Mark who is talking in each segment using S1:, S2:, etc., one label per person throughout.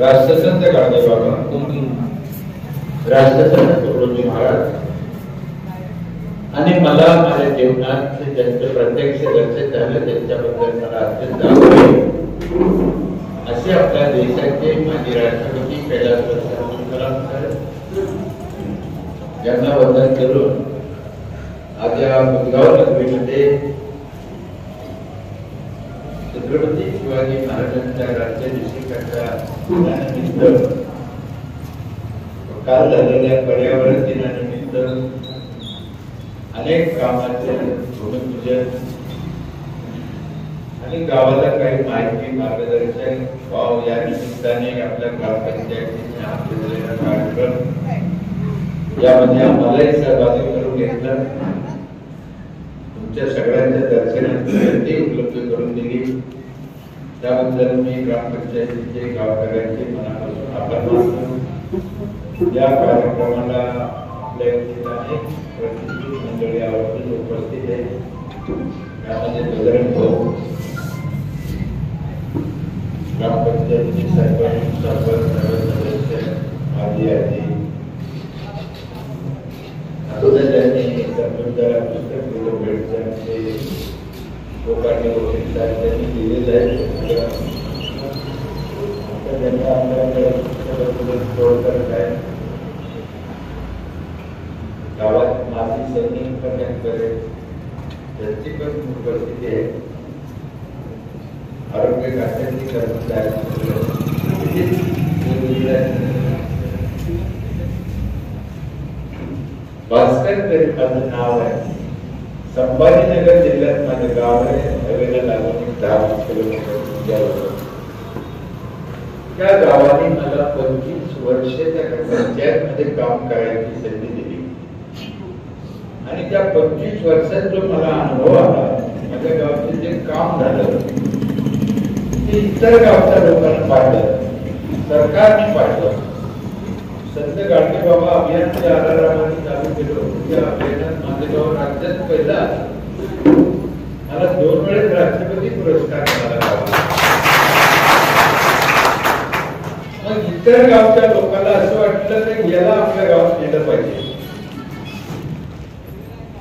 S1: राष्ट्रसंत गाडगेबाबा, राष्ट्रसंत तुकडोजी महाराज आणि मला माझ्या जीवनात ज्यांचं प्रत्यक्ष दर्शन झालं त्यांच्याबद्दल मला अत्यंत आभार असे आपल्या देशाचे माजी राष्ट्रपती कैलासवासी साहेब यांना वंदन करून आज या बुधगाव नगरीमध्ये छत्रपती शिवाजी महाराजांच्या राज्याभिषेकाच्या दिनानिमित्त काल झालेल्या पर्यावरण दिनानिमित्त अनेक कामांचे भूमिपूजन आणि गावाला काही माहिती मार्गदर्शन व्हावं या निमित्ताने आपल्या ग्रामपंचायतीने हा केलेला कार्यक्रम यामध्ये आम्हालाही सहभागी करून घेतलं. तुमच्या सगळ्यांच्या दर्शनाची संधी उपलब्ध करून दिली त्याबद्दल मी ग्रामपंचायतीचे गावकऱ्यांचे मनापासून आभार मानतो. या कार्यक्रमाला आपल्या अनेक प्रतिनिधी मंडळी आवर्जून उपस्थित आहे. यामध्ये बजरंग भाऊ, ग्रामपंचायतीचे सरपंच सदस्य, माजी आजी ज्यांनी समृद्धाला पुस्तक दिलं भेटचे लोकांनी वकील त्यांनी दिलेलं आहे. त्यांना आपल्याकडे गावात माजी सैनिक पण त्यांची पण उपस्थिती आहे. आरोग्य खात्याची कर्मचारी भास्कर तरी माझं नाव आहे. संभाजीनगर जिल्ह्यात माझं गाव आहे. हवेला लागून 10 किलोमीटर त्या गावाने मला 25 वर्षे त्या पंचायत मध्ये काम करायची संधी दिली आणि त्या 25 वर्षात जो मला अनुभव आला, माझ्या गावचे जे काम झालं ते इतर गावच्या लोकांना पाडलं, सरकारने पाडलं. संत गाडगेबाबा अभियानच्या आधाराने चालू केलं. त्या अभियानात माझे गाव राज्यात पहिला मला 2 वेळेस राष्ट्रपती पुरस्कार मिळाला. मग इतर गावच्या लोकांना असं वाटलं की याला आपल्या गावात नेलं पाहिजे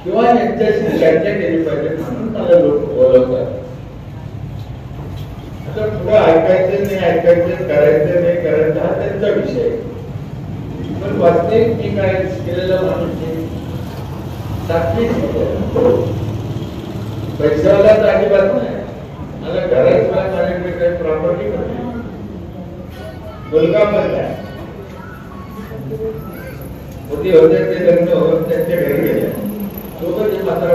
S1: किंवा यांच्याशी चर्चा केली पाहिजे म्हणून मला लोक बोलवतात. आता पुढे ऐकायचं नाही ऐकायचं, करायचं नाही करायचं हा त्यांचा विषय. पण वास्तविक मी काय केलेला माणूस पैशावाला तर अजिबात नाही. मला घरात माझ्याकडे काही प्रॉपर्टी पण नाही, मुलगा पण नाही. मोठी होते ते लग्न होत त्यांच्या घरी गेले सोबत मात्र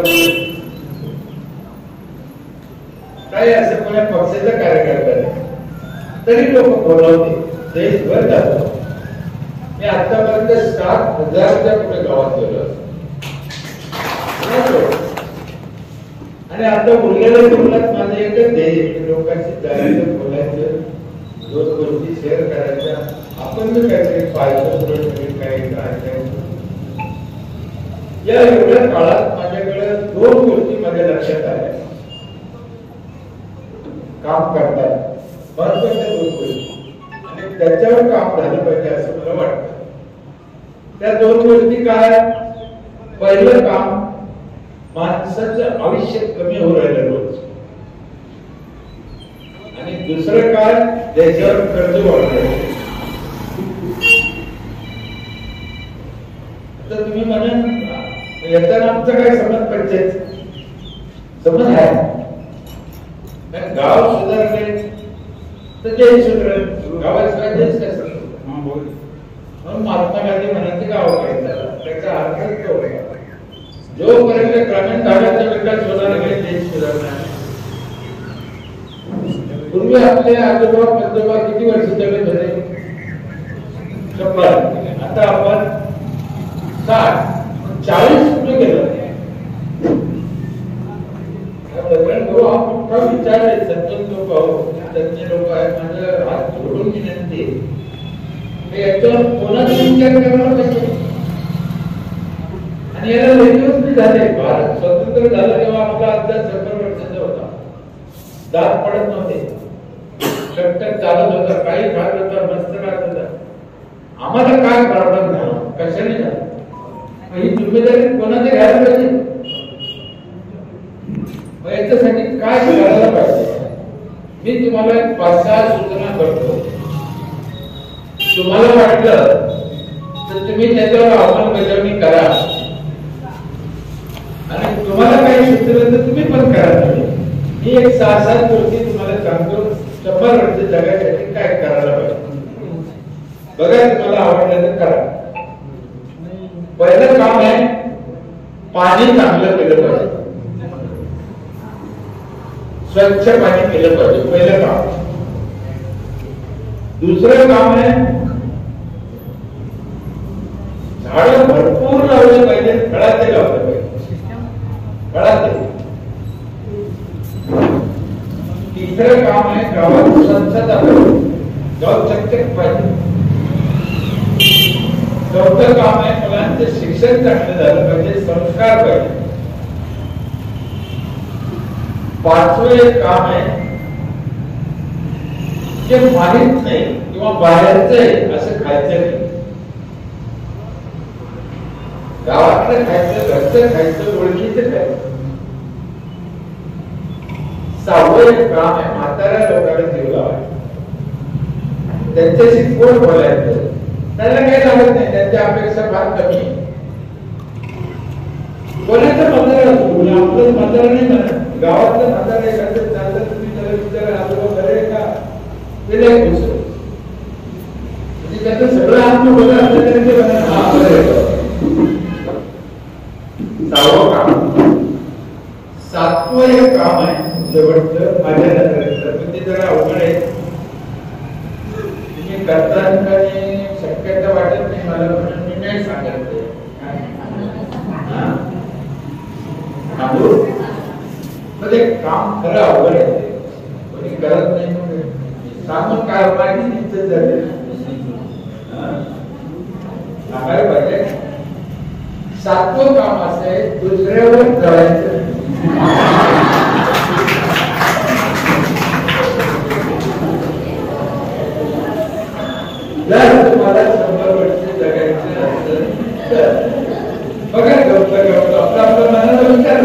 S1: काय असं कोणा पक्षाचा कार्यकर्ता नाही तरी लोक बोलावते देशभर जातो. मी आतापर्यंत 7,000च्या पुढे गावात गेलो आणि आता उरलेल्या जीवनात माझं एकच ध्येय लोकांशी जायचं, बोलायचं, 2 गोष्टी शेअर करायच्या. आपण मी काहीतरी पाहायचं काही ऐकायचं. या एवढ्या काळात माझ्याकडे 2 गोष्टी माझ्या लक्षात आल्या. काम करतात महत्वाच्या 2 गोष्टी आणि त्याच्यावर काम झालं पाहिजे असं मला वाटतं. त्या 2 गोष्टी काय? पहिलं काम, माणसाचं आयुष्य कमी होऊ राहिलं रोज. आणि दुसरं काय? देशावर कर्ज वाढलं. तर तुम्ही म्हणा याचा आमचा काय समज पंचायत समज आहे. गाव सुधारले तर जय सुधरेल. गावाशिवाय देश कसं? म्हणून महात्मा गांधी म्हणायचे गाव काय झाला त्याचा अर्थ तो आहे जोपर्यंत ग्रामीण भागाचा विकास होणार नाही देश सुधारणार. पूर्वी आपले आजोबा पंजोबा किती वर्ष जगत होते? 100. आता आपण 60-40 कुठे गेलो? मोठा विचार आहे. सज्जन लोक तज्ञ लोक आहेत. माझ्या हात जोडून विनंती याच्यावर कोणाचा विचार करायला पाहिजे. आणि याला लई झाले. भारत स्वतंत्र झाला तेव्हा आपला अभ्यास 70 वर्षाचा होता. दात पडत नव्हते, टकटक चालत होता, काही खात होता, मस्त तुम्हाला काय प्रॉब्लेम झाला, कशाने झाला, ही जिम्मेदारी कोणाची घ्यायला पाहिजे? याच्यासाठी काय करायला पाहिजे? मी तुम्हाला एक 5-6 सूचना करतो. तुम्हाला वाटलं तर तुम्ही त्याच्यावर अंमलबजावणी करा आणि तुम्हाला काही सुचलं तर तुम्ही पण करा. मी एक 6-7 गोष्टी तुम्हाला सांगतो, 100 वर्ष जगासाठी काय करायला पाहिजे. बघा, तुम्हाला आवडलं तर करा. पहिलं काम आहे, पाणी चांगलं केलं पाहिजे, स्वच्छ पाणी केलं पाहिजे, पहिलं काम. दुसरं काम आहे, झाडं भरपूर लावले पाहिजे, फळाचे लावले पाहिजे, फळाचे. तिसरं काम आहे, गावात स्वच्छता पाहिजे, गाव चकचक पाहिजे. चौथं काम आहे, मुलांचे शिक्षण चांगलं झालं पाहिजे, संस्कार पाहिजे. 5वं एक काम आहे, जे माहित नाही किंवा बाहेरचं आहे असं खायचं नाही. गावातलं खायचं, घरचं खायचं, ओळखीचं खायचं. 6वं एक काम आहे, म्हाताऱ्या लोकांना जीव लावायचं, त्यांच्याशी कोण बोलायचं, त्याला काही लागत नाही, त्यांची अपेक्षा फार कमी आहे. कोणाचं म्हातारा असो, आपलं म्हातारा नाही म्हणत, गावातलं म्हातारा एखादं चाललं, तुम्ही त्याला विचारा आजोबा बरे आहे का, ते नाही दुसरं. म्हणजे त्याचं सगळं आत्म बघा असं त्यांचे म्हणा, हा बरं आहे. 6वं काम. 7वं एक काम आहे, शेवटचं माझ्या नजरेचं, पण ते जरा अवघड आहे. तुम्ही करताना काही शक्यता वाटत नाही मला, म्हणून मी नाही सांगत. काम खरं अवघड आहे, कोणी करत नाही, सांगून काय माहिती इज्जत झाली सांगायला पाहिजे. 7वं काम असं आहे, दुसऱ्यावर जळायचं. जर तुम्हाला 100 वर्ष जगायचं असेल तर बघा, गप्पा आपलं मनाला विचार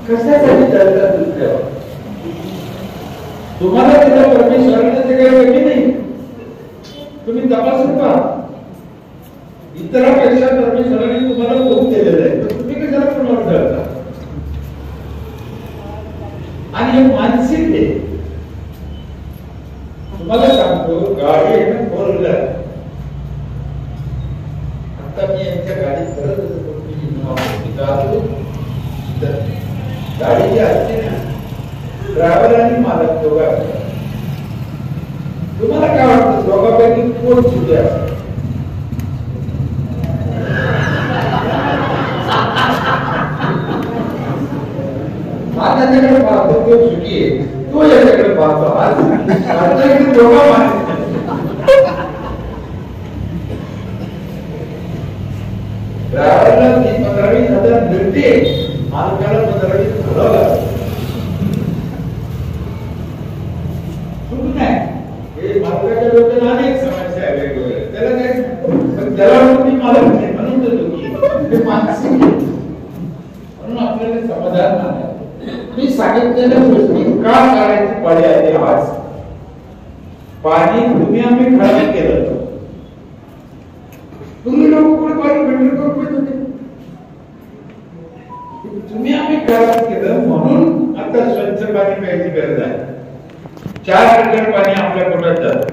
S1: कशासाठी चालतात दुसऱ्यावर. तुम्हाला त्याच्या परमेश्वराने ते काही वेगळी नाही, तुम्ही तपासून पहा. इतरांपेक्षा परमेश्वराने तुम्हाला खूप दिलेलं आहे, तर तुम्ही कशाला कोणावर चालता? आणि हे मानसिक आहे. तुम्हाला सांगतो, गाडी आहे ना, 4 व्हीलर. आता मी यांच्या गाडीत करत होतो, गाडी जी असते ना, ड्रायव्हर आणि मालक दोघा असतात. तुम्हाला काय वाटतं, दोघांपैकी कोण चुकी असते? हा त्याच्याकडे पाहतो, तो चुकी आहे, तो याच्याकडे पाहतो, आज दोघा मानत. ड्रायव्हरला 15-20 मिळते, मालकाला 15-20 घालावं लागतं. चूक नाही, हे मालकाच्या डोक्याला अनेक समस्या आहे वेगवेगळ्या, त्याला काय, पण त्याला मी मालक नाही म्हणून तर चुकी, हे मानसिक. म्हणून आपल्याला समाधान नाही. मी सांगितलेल्या गोष्टी का करायची पाळी आली आज. पाणी तुम्ही आम्ही खराब केलं, तुम्ही लोक कुठे पाणी फिल्टर करून पित होते, तुम्ही आम्ही खराब केलं म्हणून आता स्वच्छ पाणी प्यायची गरज आहे. 4 लिटर पाणी आपल्या पोटात जातं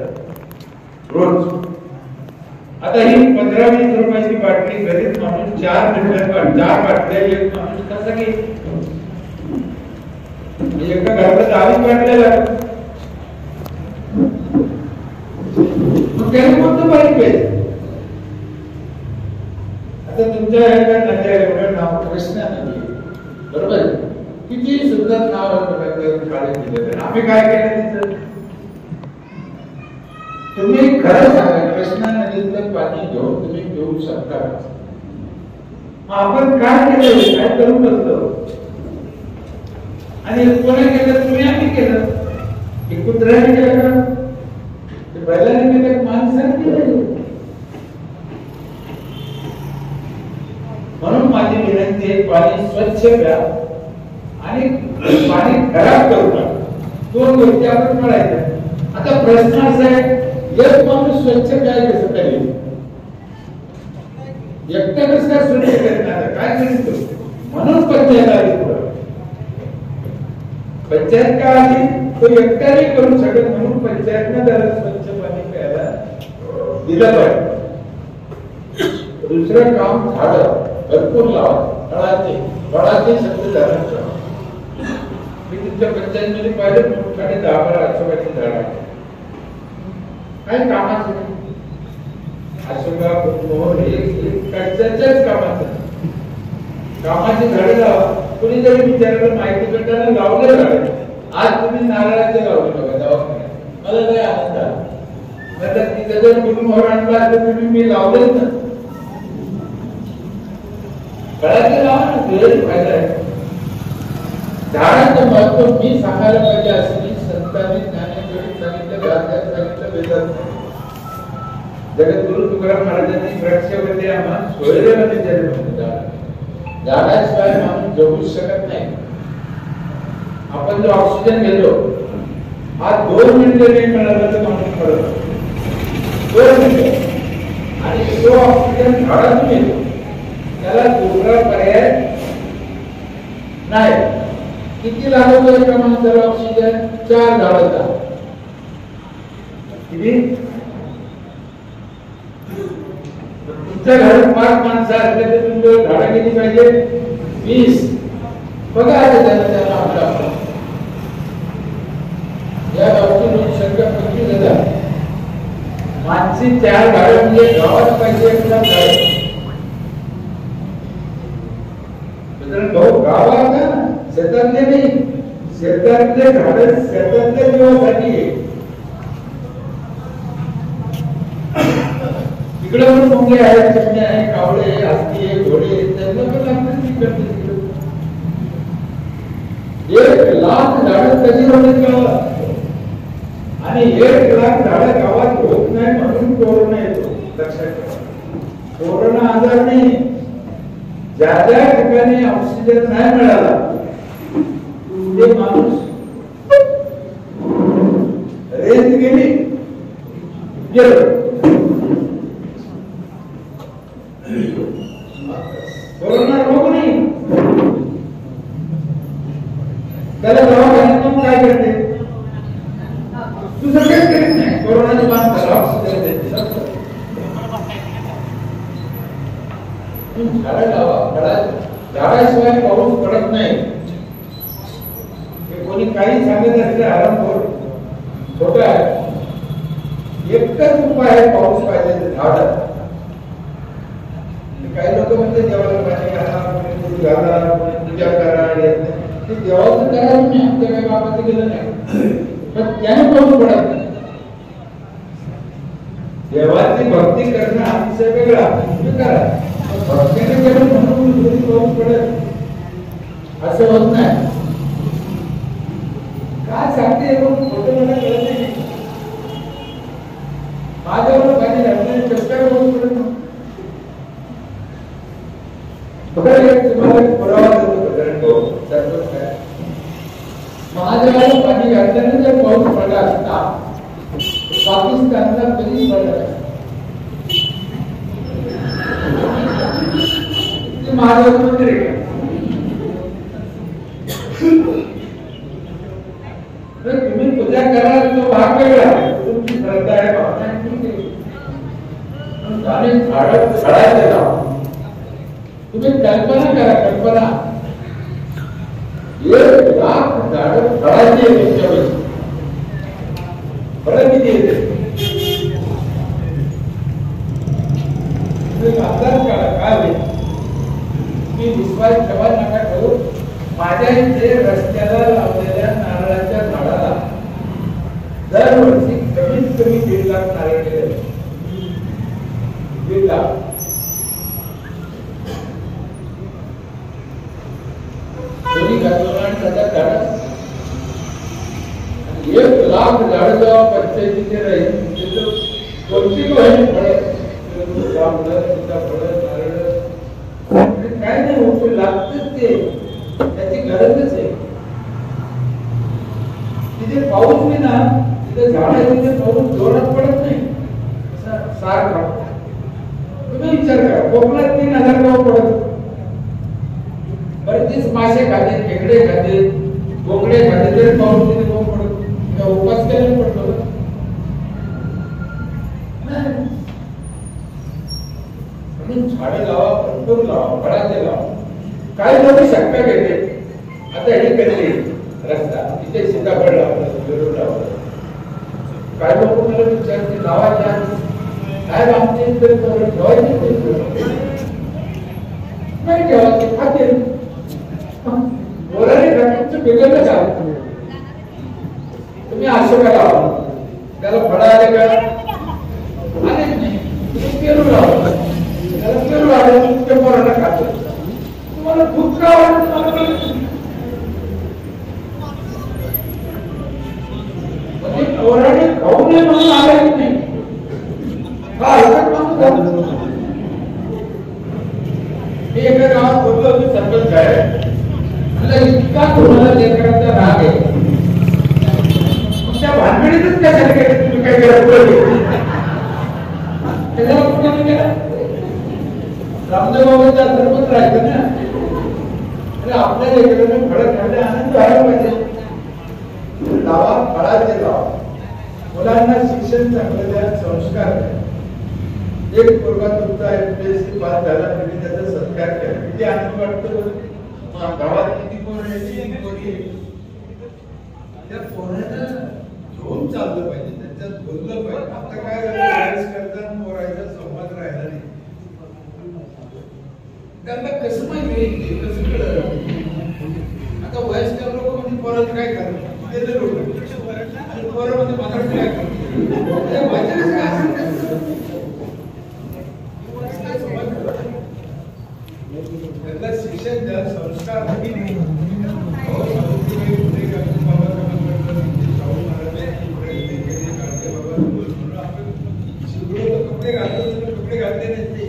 S1: रोज. आता ही 15-20 रुपयाची बाटली गरीब माणूस 4 लिटर 4 बाटल्या एक माणूस कसा घेईल? एका घरात 10 बाटल्या लागतात, मग त्याला कोणतं पाणी प्यायचं? आता तुमच्या एका नद्या एवढं नाव कृष्णा नदी, बरोबर, किती सुंदर नाव दिलं, आम्ही काय केलं तिथं? तुम्ही खरं सांगा, कृष्णा नदीतलं पाणी घेऊन तुम्ही पिऊ शकता? आपण काय केलं, काय करून बसलो? आणि कोणी केलं? तुम्ही आम्ही केलं. कुत्र्याने केलं का? बैलाने केलं? माणसाने माझी विनंती आहे, पाणी स्वच्छ प्या आणि पाणी खराब करू नका. दोन गोष्टी आपण करायच्या. आता प्रश्न असा आहे, एक माणूस स्वच्छ काय कसं करेल? एकटा कसं काय स्वच्छ करणार? काय करेल? म्हणून पंचायत आली. पंचायत का आली? तो एकटा नाही करू शकत, म्हणून पंचायतनं त्याला स्वच्छ पाणी प्यायला दिलं पाहिजे. दुसरं काम झाडं भरपूर लावा. फळाचे शब्द झाडांचा. मी तुमच्या पंचायतीमध्ये पाहिलं मोठ्याने 10-12 अशोकाची झाड आहे. काय कामाचं नाही. अशोका मोहर हे कशाच्याच कामाचं. कामाची झाडं लावा. कुणी जरी विचारलं माहिती करताना लावले झाड. आज तुम्ही नारळाचे लावले बघा दवाखान्यात. मला लय आनंद आला. म्हणतात तिथे जर गुरुमोहर आणला तर तुम्ही मी लावलेच ना. फळाचे लावा ना, तुझ्याही फायदा आहे. झाडांचं महत्व मी सांगायला पाहिजे असं मी संतांनी ज्ञानेश्वरी सांगितलं, गांध्यात सांगितलं, वेदात सांगितलं. जगद्गुरु तुकाराम महाराजांनी वृक्षवते आम्हाला सोयरेमध्ये जन्म दिला. झाडाशिवाय माणूस जगू शकत नाही. आपण जो ऑक्सिजन घेतो आज 2 मिनिटं नाही मिळाला तर माणूस पडतो. 2 मिनिटं. आणि तो ऑक्सिजन झाडातून येतो. त्याला दुसरा पर्याय नाही. किती लागतो एका माणसाला ऑक्सिजन? 4 झाडाचा. किती? तुमच्या घरात 5 माणसं असले तर तुमच्या झाडं किती पाहिजे? 20. बघा आता त्याला आपला या गावची संख्या 25,000. माणसी 4 झाडं म्हणजे गावात पाहिजे. भाऊ गावात ना शेतातले नाही. शेतातले झाड शेतातल्या जीवासाठी आहे. इकडे पण मुंगे आहेत, चिमणे आहे, कावळे, हत्ती आहे, घोडे, त्यांना पण लागतात. 1,00,000 झाडं कधी होते गावात? आणि 1,00,000 झाडं गावात होत नाही म्हणून कोरोना येतो. लक्षात ठेवा, कोरोना आजार नाही. ज्या ज्या ठिकाणी ऑक्सिजन नाही मिळाला ते माणूस रेंज गेली गेलं. कोरोना रोग नाही. त्याला दवाखान्यात मग काय करते? दुसरं काही करीत नाही. कोरोनाची माणसाला ऑक्सिजन देते. झाडं लावा. झाडाशिवाय पाऊस पडत नाही. कोणी काही सांगत असले आराम करू खोटं आहे. एकच उपाय आहे पाऊस पाहिजे तर झाड. काही लोक म्हणते देवाला पाणी घाला, पूजा करा. ते देवाचं करा तुम्ही, आमच्या काही बाबाचं केलं नाही. पण त्याने पाऊस पडत नाही. देवाची भक्ती करणं आमचं वेगळा. तुम्ही करा. भक्तीने केलं म्हणून पाऊस पडत असं होत नाही. काय सांगते खोटं मला कळत नाही. माझ्यावर पाणी घातलं कशावर पाऊस पडत नाही. तुम्हाला पुरावा देतो. महादेवाला पाणी घातल्याने जर पाऊस पडला असता पाकिस्तानला कधी पडला महादेव मंदिर आहे. तुम्ही पूजा करा तो भाग वेगळा. तुमची श्रद्धा आहे, भावना झाडाचे लावा. तुम्ही कल्पना करा. कल्पना 1,00,000 झाडं फळाची आहे. फळं किती येते? अंदाज काढा काय होईल. मी विश्वास ठेवा नका ठेवू. माझ्या इथे रस्त्याला लावलेल्या नारळाच्या झाडाला दरवर्षी कमीत कमी 1.5 लाख नारळ केले. 1.5 लाख. कोणी घातला त्याचा झाड 1,00,000 झाड जेव्हा पंचायतीचे राहील तिथं कोणती फळं, सीताफळ, नारळ काय नाही होत, लागतच ते, त्याची गरजच आहे. तिथे पाऊस नाही ना, तिथे झाड आहे, तिथे पाऊस जोरात पडत नाही, सारखा. तुम्ही विचार करा, कोकणात 3000 गाव पडत, बरं तेच मासे खाते, खेकडे खाते, बोकडे खाते, तरी पाऊस तिथे गाव पडत, उपास केला पडतो. म्हणून झाडं लावा, भरपूर लावा, फळाचे लावा. काय लोक शंका घेते, आता हे करते रस्ता, इथे सीताफळ लावलं, पेरू लावलं. काय लोक मला विचारते लावायच्या, काय आमचे ठेवायचे नाही, ठेवायचे खाते बोलाने तुमचं बिघडलं का? तुम्ही असं का लावा, त्याला फळ आले का? आले नाही. तुम्ही पेरू लावा, त्याला पेरू आले, तुमच्या पोरांना खातो. तुम्हाला खूप का आवडतं, पोराने खाऊ नये म्हणून आले नाही. मी एका गावात बोललो होतो, सरपंच आहे, इतका तुम्हाला लेकरांचा राग आहे, त्या भानगडीतच त्यासाठी काय तुम्ही काय केलं, त्याच्याला कुठे गेला रामदेव बाबांचा सरपंच राहायचं ना. आपल्या लेकरांना फळं खायला आनंद व्हायला पाहिजे. लावा, फळाचे लावा, मुलांना शिक्षण चांगलं द्या, संस्कार द्या. एक पोरगा तुमचा MPSC पास झाला, तुम्ही त्याचा सत्कार केला, किती आनंद वाटतो. गावात किती पोरं त्या पोरांना घेऊन चाललं पाहिजे, त्यांच्यात बोललं पाहिजे. आता काय झालं, करताना पोरायचा संवाद राहिला नाही. त्यांना कसं माहिती, कसं कळलं. आता वयस्कर लोक म्हणजे पोरांना काय करतात, ते लोक आणि पोरं म्हणजे मराठी काय करतात, त्यांना शिक्षण द्या, संस्कार कपडे घालतो, कपडे घालते नाही ते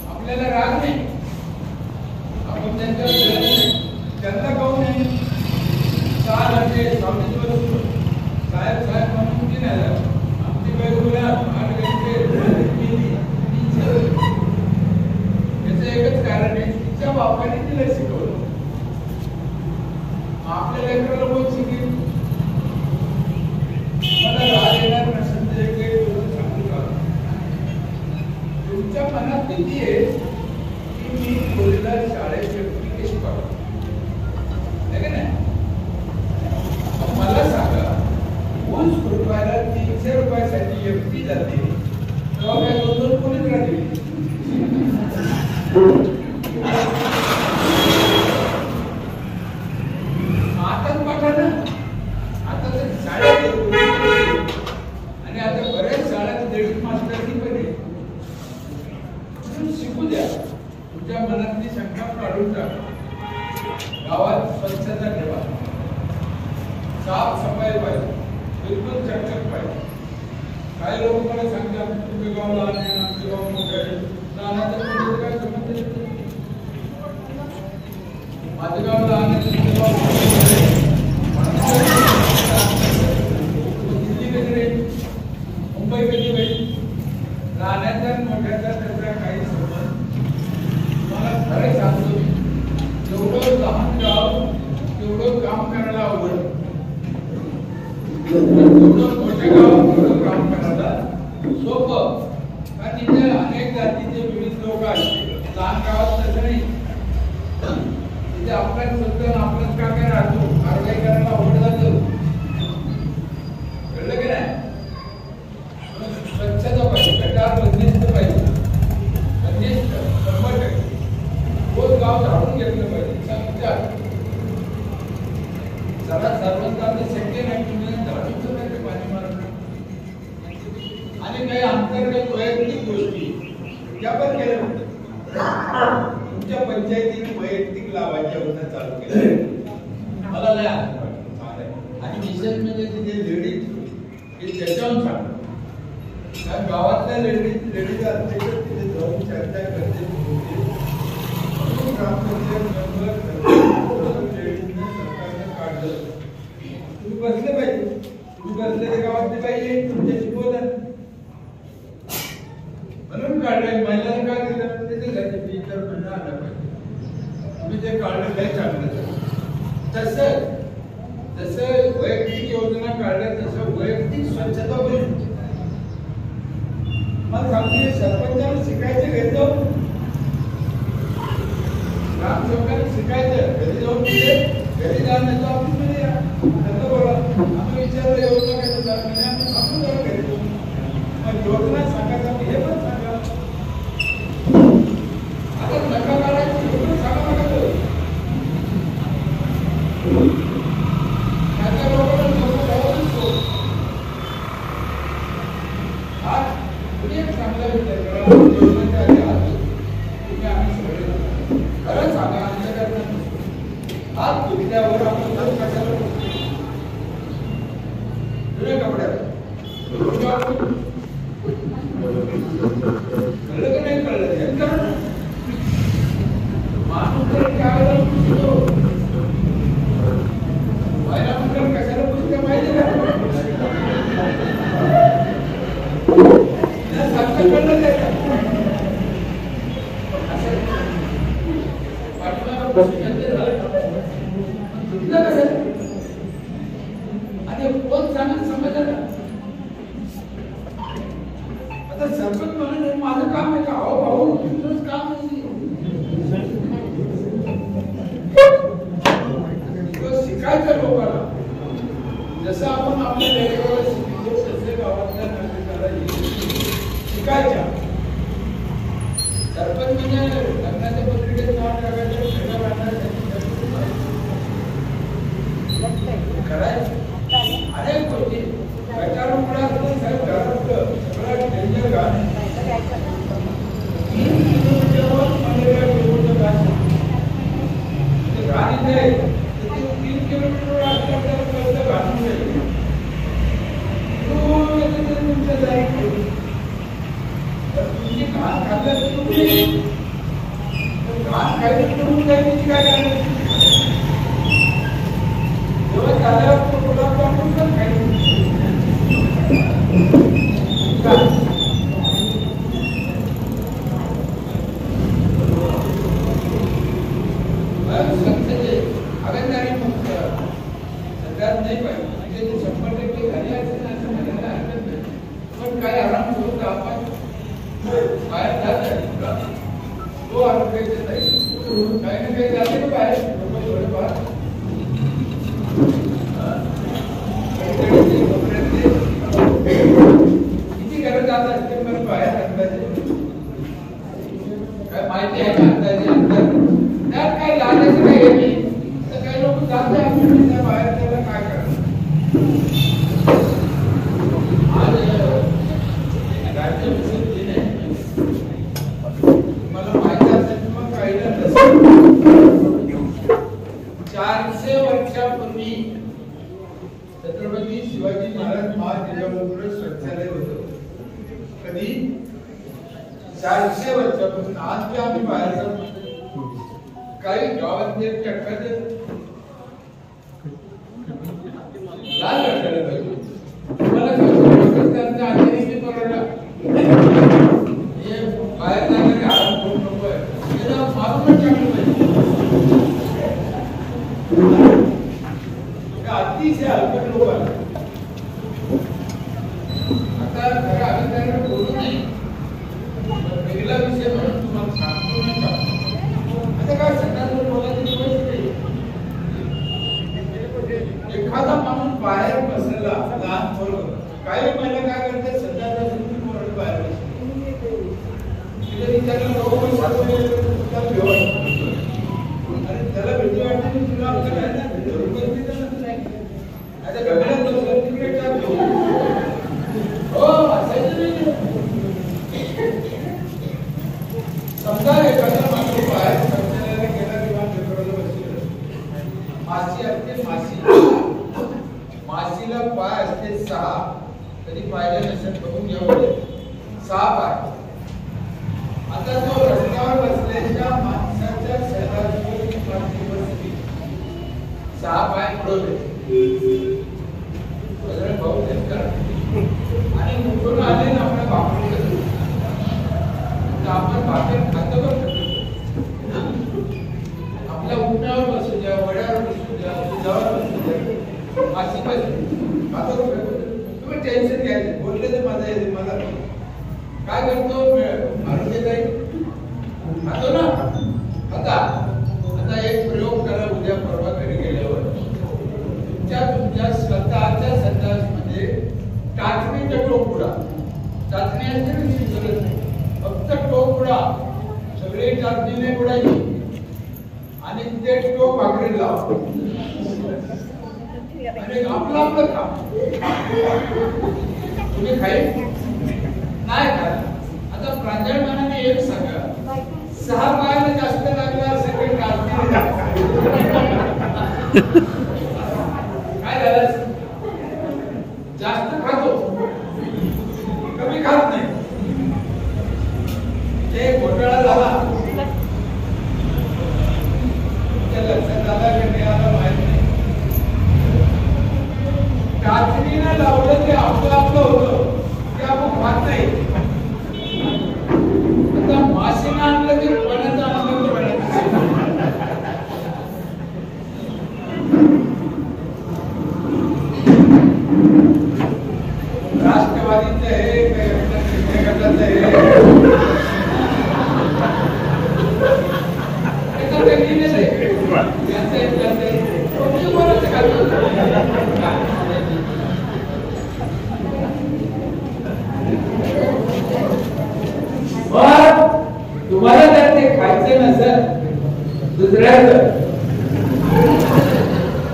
S1: आपल्याला राग नाही, आपण त्यांना कहून साहेब साहेब म्हणून 3000 आमची बायकोला 8 घंटे याचं एकच कारण आहे, तिच्या बापाने तिला शिकवलं. आपल्या लेकराला कोण शिकेल? मला राग येणार नसेल तर एक सांगू का, तुमच्या मनात भीती आहे की मी मुलीला शाळेत कशी पाठवू, आहे का नाही? मला सांगा, ऊस रुपयाला 300 रुपयासाठी एफटी जाते, तेव्हा काय 2-2 पोलीस राहतील? आताच पाठवा ना. आता तर शाळेत आणि आता बऱ्याच शाळेत लेडीज मास्टरनी पण आहे. शिकू द्या, तुमच्या मनातली शंका काढून टाका. गावात स्वच्छता ठेवा, साफ सफाई पाहिजे, बिलकुल चकचक पाहिजे. काही लोक मला सांगतात तुम्ही गाव लहान आहे, आमचे गाव मोठे आहे. लहानाचं काय संबंध येतो? माझं गाव लहान आहे, तुमचं गाव मोठं आहे. दिल्ली कधी राहील, मुंबई कधी होईल? लहानाचा मोठ्याचा त्याचा काही संबंध. मला खरं सांगतो, जेवढं लहान गाव तेवढं काम करायला आवडतं, तेवढं मोठे गाव तेवढं काम करायला सोपं. कारण तिथे अनेक जातीचे विविध लोक असते. लहान गावात तसं नाही. आपल्याच बद्दल आपलंच काय राहतो कारवाई करायला अवघड जातं. कळलं की नाही? स्वच्छता पाहिजे, गटार बंदिस्त पाहिजे, बंदिस्त 100%. रोज गाव झाडून घेतलं पाहिजे. जरा सर्वांना सेकंड ऍक्टिव्हिटी झाडून पाहिजे पाणी मारणं आणि काही अंतर्गत वैयक्तिक गोष्टी त्या पण केल्या होत्या. तुमच्या पंचायतीने वैयक्तिक लावायच्या होत्या चालू केल्या. मला लय आणि विशेष म्हणजे तिथे लेडीज हे त्याच्याहून सांगतो. कारण गावातल्या लेडीज असते तिथे जाऊन चर्चा करते. ग्रामपंचायत मेंबर लेडीजने सरकारने काढलं. तुम्ही बसले पाहिजे. तुम्ही बसलेले गावातले पाहिजे तुमच्याशी बोला म्हणून काढलंय. महिलांनी काय केलं तिथे घरचे टीचर म्हणणं आलं पाहिजे. तुम्ही ते काढलं काही चांगलं. जसं वैयक्तिक योजना काढल्या तसं वैयक्तिक स्वच्छता होईल. मग सांगते सरपंचाला शिकायचं घरी जाऊन, ग्रामसेवकांनी शिकायचं घरी जाऊन. घरी जाऊन ऑफिसमध्ये या त्यांना बोला आम्ही विचारलं योजना काय तर आम्ही सांगून जाऊ घरी जाऊन. मग योजना सांगायचं हे पण सांगा. आता नका काढायची योजना सांगा नका तो. त्याच्या लोकांना नको जाऊ. आज तुम्ही एक चांगला विचार करा. योजनेच्या आधी आज तुम्ही आम्ही सगळे खरं सांगा आमच्याकडनं हात धुतल्यावर आपण घर कशाला जुन्या कपड्यात कळलं की नाही कळलं माणूस तरी त्यावेळेला पुसतो. पहिला मंडळ कशाला पुसते माहिती का? सारखं कळलं त्याच्या आणि कोण सांगत समजलं. आता सरपंच म्हणून माझं काम आहे का? अहो भाऊ तुझंच काम नाही. शिकायचं लोकांना. जसं आपण आपल्या लेकराला शिकलो तसे गावातल्या नागरिकाला शिकायच्या. सरपंच म्हणजे लग्नाच्या पत्रिकेत नाव टाकायचं खेळा बांधण्यासाठी करायचं अनेक गोष्टी. गटारामुळे असतं साहेब घरातलं सगळं डेंजर घाण. 3 किलोमीटरवर मलेरिया रोगचं घाण घाण इथे 3 किलोमीटरवर असलं आपल्याला कळतं घाण जाईल. तुमच्या जाईल तर तुमची घाण खाल्लं तुम्ही घाण खायचं करून जाईल काय करायचं. जेव्हा झाल्यावर तो गुलाबजामुन पण खायचं. आगंदारी मुक्त सगळ्यात नाही पाहिजे. म्हणजे 100% झाली असेल असं म्हणायला हरकत नाही. पण काय आराम करून आपण बाहेर जात तो आरोग्याचे जाईल. काही ना काही जाते ना बाहेर लोक थोडेफार किती गरज जात असते पण बाहेर अंदाजे काय माहिती आहे का? अंदाजे त्यात काही लागायचं काही हे नाही. तर काही लोक जाते आपण बाहेर त्याला काय करणार. आज राज्य विसर्जन आहे मला माहिती असेल मग काही 400 वर्षापूर्वी छत्रपती शिवाजी महाराज महाजिजाऊकडे शौचालय होतं. कधी 400 वर्षापासून. आज बी आम्ही बाहेर जातो काही गावातले टक्काचे लाल वाटायला पाहिजे. तुम्हाला त्यांच्या आधीने परवडला हे बाहेर जाणारे आराम करू नको आहे त्याला मारूनच टाकलं पाहिजे. अतिशय हलकट लोक आहे. आता खरं आम्ही त्यांना बोलू नाही वेगळा विषय म्हणून तुम्हाला सांगतो नाही का. आता काय सगळ्यांना बोलायचे पैसे नाही. मासी असते मासी, मासीला पाय असते 6, कधी पाहिलं नसेल बघून घ्या, 6 पाय. आता जो रस्त्यावर बसलेल्या माणसाच्या शरीराची मासी बसली 6 पाय पडवले भाऊ आणि उठून आले ना आपल्या भाकरी, आपण भाकर खातो आपल्या उठण्यावर बसू द्या, वड्यावर बसू द्या, तुझ्यावर बसू द्या, मासी बसली तुम्ही टेन्शन घ्यायचे. बोलले तर माझा येते, मला काय करतो आरोग्य काही खातो ना. आता एक प्रयोग करा, उद्या परवा घरी गेल्यावर तुमच्या स्वतःच्या संडासमध्ये टाचणीचा टोक उडा. टाचणी असते ना, गरज नाही, फक्त टोक उडा. सगळे टाचणीने उडायची आणि ते टोक भाकरी लाव आणि आपलं काम तुम्ही खाईल नाही का. आता प्रांजळ मनाने एक सांगा, 6 पायाला जास्त लागला असेल काही टाचणी काय झालं, जास्त खातो कमी खात नाही. ते घोटाळा झाला, लक्षात आला की नाही आला माहित नाही. टाचणीनं लावलं ते आपलं होतं, ते आपण खात नाही. आता माशीनं आणलं ते पणाचं आणलं तर राष्ट्रवादीचं हे गटाचं तुम्हाला जर ते खायचं नसेल दुसऱ्याचं,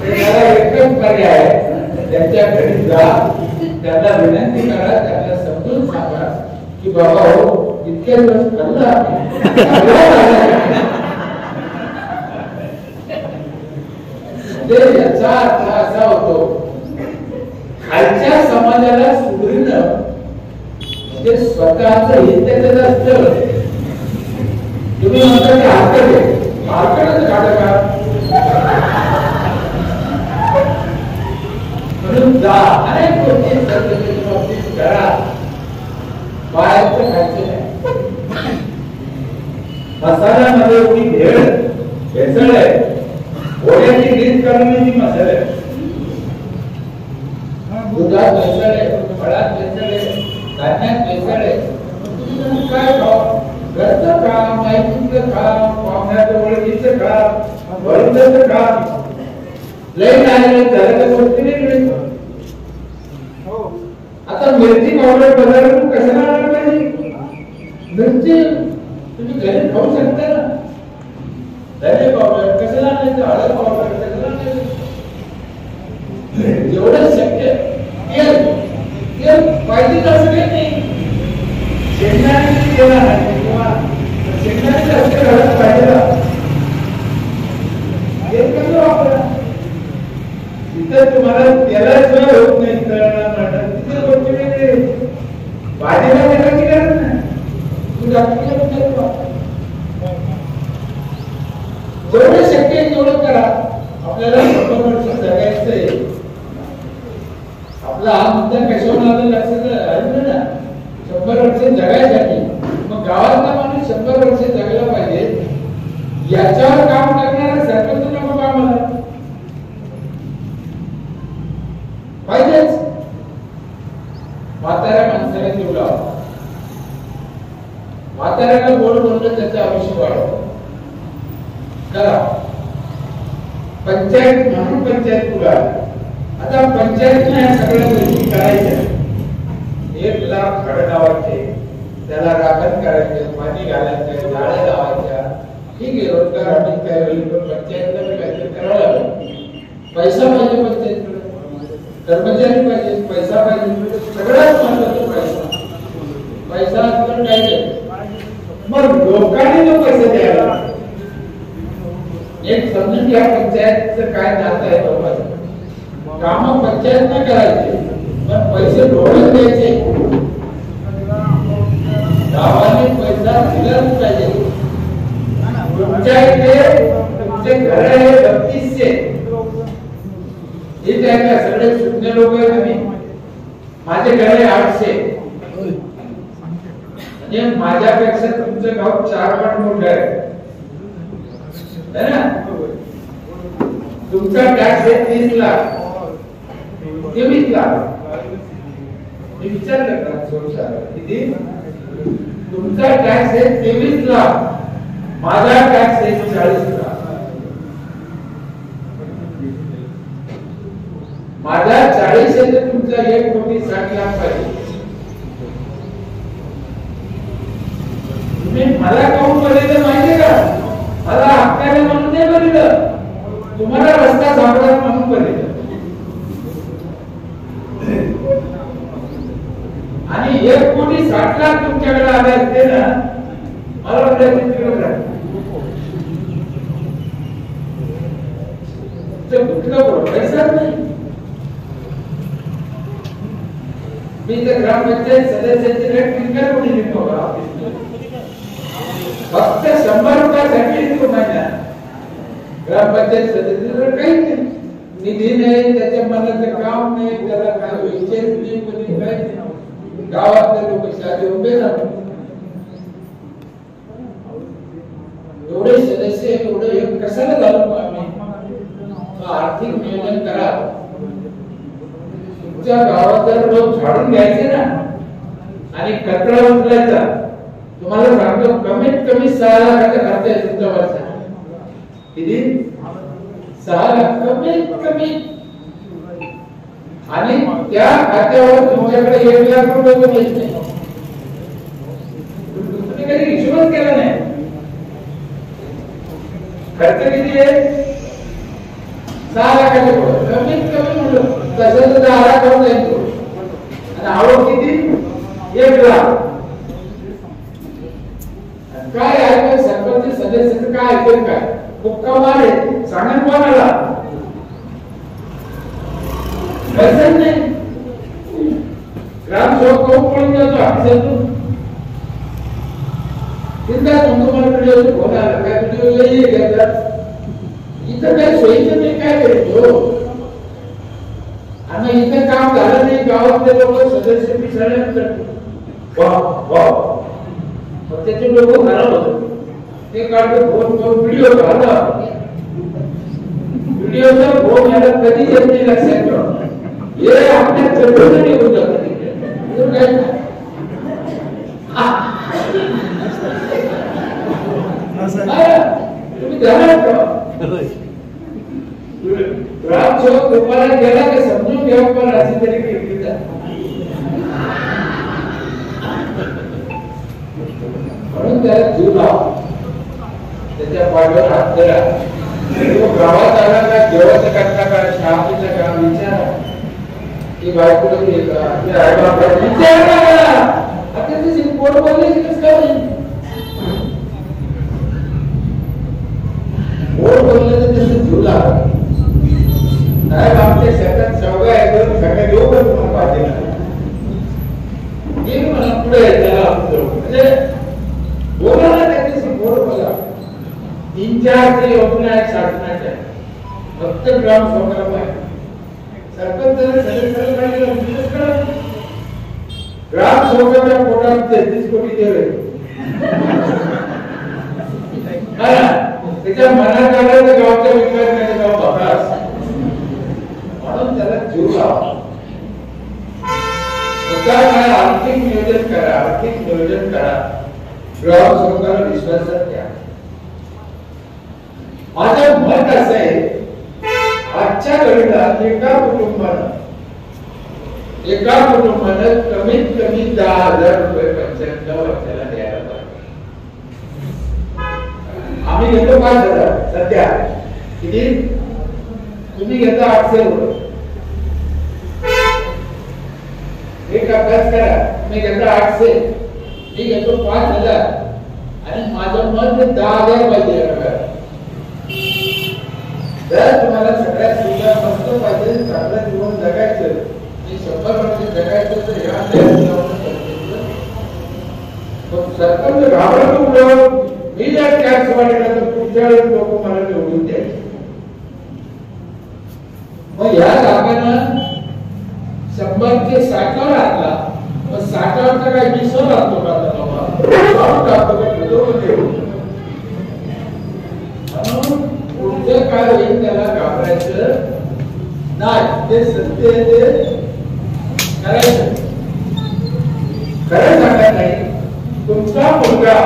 S1: त्याला एकच पर्याय, त्यांच्या घरी जा, त्यांना विनंती करा, त्यांना समजून सांगा की बाबा हो इतके दिवस खाल्ला याचा अर्थ असा होतो, खालच्या समाजाला सुधरणं म्हणजे स्वतःच हिताचं असतं. तुम्ही म्हणता की हातकडे काढा म्हणून जा, अनेक गोष्टी करा, बाहेरचं खायचं नाही. मसाल्यामध्ये एवढी भेसळ आहे, घोड्याची रीत करण्याची मसाला आहे, दुधात भेसळ आहे, फळात भेसळ आहे, धान्यात भेसळ आहे. तुम्ही काय खाऊ, घरचं खा, माहितीचं खा, पाहुण्याचं ओळखीचं खा, वरचं खा, लई नाही झालं तर गोष्टी वेगळी. आता मिरची पावडर बाजारातून कशाला आणायला पाहिजे, मिरची तुम्ही घरी खाऊ शकता ना. धने पावडर कशाला आणायचं, हळद पावडर कशाला आणायचं, जेवढं शक्य पाहिजे तसं काही नाही. शेंगदाण्याची केला नाही किंवा शेंगदाण्याची असते घालत पाहिजे हे कसं वापरा. तिथं तुम्हाला त्याला सोय होत नाही, तिथे गोष्टी वेगळी. भाजीला त्याला की गरज नाही, तू डॉक्टरला जेवढं शक्य आहे तेवढं करा. आपल्याला 100 वर्ष जगायचंय. आपला हा मुद्दा कशावर आला लक्षात आलं ना, 100 वर्ष जगायसाठी. मग गावातला माणूस 100 वर्ष जगायला पाहिजे, याच्यावर काम करणारा सरपंच नको कामाला पाहिजेच. म्हाताऱ्या माणसाला तेवढा, म्हाताऱ्याला गोड बोललं त्याचं आयुष्य वाढवतं. करा पंचायत, महापंचायत पुढे. आता पंचायतला या सगळ्या गोष्टी करायच्या. 1 लाख झाडं लावायचे, त्याला राखण करायचे, पाणी घालायचं, झाडं लावायच्या. ठीक आहे, रोजगार हमी काय होईल, पण पंचायतला काहीतरी करावं लागेल. पैसा पाहिजे पंचायतकडे, कर्मचारी पाहिजे, पैसा पाहिजे, सगळ्यात महत्वाचं पैसा. पैसा असलं काय मग लोकांनी तो पैसा द्यायला. एक नीट समजून घ्या पंचायतचं काय नातं आहे बाबा. काम पंचायत नाही करायचे पण पैसे ढोळून द्यायचे. गावाने पैसा दिलाच पाहिजे. तुमच्या इथे तुमचे घर आहे 3200. ठीक आहे का? सगळे शून्य लोक आहे तुम्ही. माझे घर आहे 800. म्हणजे माझ्यापेक्षा तुमचं गाव 4 पट मोठं आहे ना. तुमचा टॅक्स आहे 30 लाख 23 लाख. मी विचारलं का किती? तुमचा टॅक्स आहे 23 लाख. माझा टॅक्स आहे 40 लाख. माझा 40 आहे तर तुमचा 1,60,00,000 पाहिजे. तुम्ही मला काऊन बघितलं माहितीये का? मला हक्काने म्हणून नाही बघितलं, तुम्हाला रस्ता सापडा म्हणून बघितलं. आणि 1,60,00,000 तुमच्याकडे आले असते ना, मला वाटतं कुठलं पैसा नाही. मी तर ग्रामपंचायत सदस्याचे टिंकर कोणी निघतो फक्त 100 रुपयासाठी निघतो. माझ्या ग्रामपंचायत सदस्याला काही नाही, निधी नाही, त्याच्या मनाचं काम नाही, त्याला काय विचार नाही, कोणी काय नाही. गावातले लोक साधे उभे राहतात. एवढे सदस्य एवढे कशाला झालो आम्ही? आर्थिक नियोजन करा. तुमच्या गावात जर लोक झाडून घ्यायचे ना आणि कचरा उचलायचा, तुम्हाला सांगतो कमीत कमी 6 लाखाचा खर्च आहे तुमच्या वर्षात. किती? 6 लाख कमीत कमी. आणि त्या खात्यावर तुमच्याकडे 1 लाख रुपये पण येत नाही. तुम्ही कधी हिशोबच केला नाही. खर्च किती आहे? 6 लाखाच्या पुढे कमीत कमी म्हणलं तसं तर 10 लाख होऊन जाईल. आणि आवक किती? 1 लाख. काय आहे सरपंच सदस्याचं काय ऐकून काय मुक्का मार आहे सांगा कोणाला? पैसा नाही. ग्रामसेवक कोण पळून जातो अक्षरतून तिथं तुम्हाला व्हिडिओ फोन आला काय व्हिडिओ येईल घेतात. इथं काय सोयीचं नाही काय करायचो. आणि इथं काम झालं नाही, गावातले लोक सदस्य पिसाळ्या त्याचे लोक खराब होत. ते काढतो फोन करून व्हिडिओ काढला. व्हिडिओचा फोन याला कधी येत नाही लक्षात ठेवा. हे आपल्या चटून निघून जातं. तुम्ही ध्यानात ठेवा. ग्रामसेवक तुम्हाला गेला की समजून घ्या पण अशी तरी केली जाते. म्हणून त्याला जीव लावा, त्याच्या पाठीवर हात धरा. तो गावात आला का जेवायचं करता का चहापीचं का विचारा की बायकोला का ते आई बाबा विचारा का. आता ते पोट बोलले की कसं काय पोट बोलले तर त्याचं जीव लावा. साहेब आमच्या शेतात शेवगा आहे तर सगळ्या घेऊ का तुम्हाला पाहिजे मी मला पुढे त्याला म्हणजे बोला ना त्याच्याशी बोल बोला. 3-4 योजना आहेत शासनाच्या फक्त ग्रामसेवकाला पाहिजे. सरपंचाला सदस्याला पाहिजे. ग्रामसेवकाच्या पोटात 33 कोटी देवे त्याच्या मनात आलं तर गावच्या विकास नाही गाव बघास. म्हणून त्याला जीव लावा. काय आर्थिक नियोजन करा, आर्थिक नियोजन करा. ग्रामसेवकाला विश्वासात घ्या. माझं मत असं आहे आजच्या घडीला एका कुटुंबानं कमीत कमी 10,000 रुपये पंचायतच्या वर्षाला द्यायला पाहिजे. आम्ही घेतो 5,000 सध्या. किती? तुम्ही घेता 800 रुपये. एक अभ्यास करा. मी घेतो 800, मी घेतो 5,000 आणि माझं मत 10,000 पाहिजे. जर तुम्हाला सगळ्या सुविधा मस्त पाहिजे, चांगलं जीवन जगायचं, 100 वर्ष जगायचं, तर ह्या सरपंच घाबरतो. मी जर टॅक्स वाढला तर पुढच्या वेळेस लोक मला निवडून द्यायचे. मग या जागानं 100 ते 60 आणला, मग 60 काय 20 लागतो का? पुढचं काय होईल त्याला घाबरायचं नाही. ते सत्य ते करायचं. खरं सांगा नाही, तुमचा मुलगा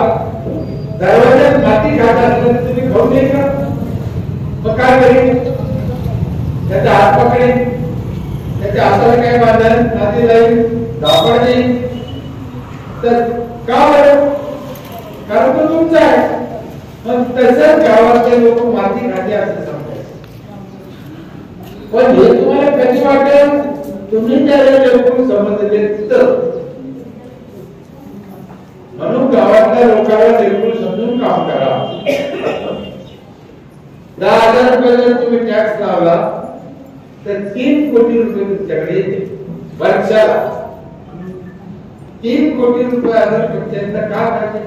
S1: दरवाज्यात माती खात असला तर तुम्ही खाऊ नये का? मग काय करेल? त्याचा हात पकडेल, त्याच्या हाताला काय बांधेल, माती जाईल, धापड देईल. तर का बरं? कारण तो तुमचा आहे. मग तसंच गावातले लोक माती खाते असं समजायचं. पण हे तुम्हाला कधी वाटेल? तुम्ही त्याला लोक समजले तर. म्हणून गावातल्या लोकांना बिलकुल समजून काम करा. 10,000 रुपये जर तुम्ही टॅक्स लावला तर 3 कोटी रुपये तुमच्याकडे येते वर्षाला. 3 कोटी रुपये हजार टक्क्यांचा का पाहिजे?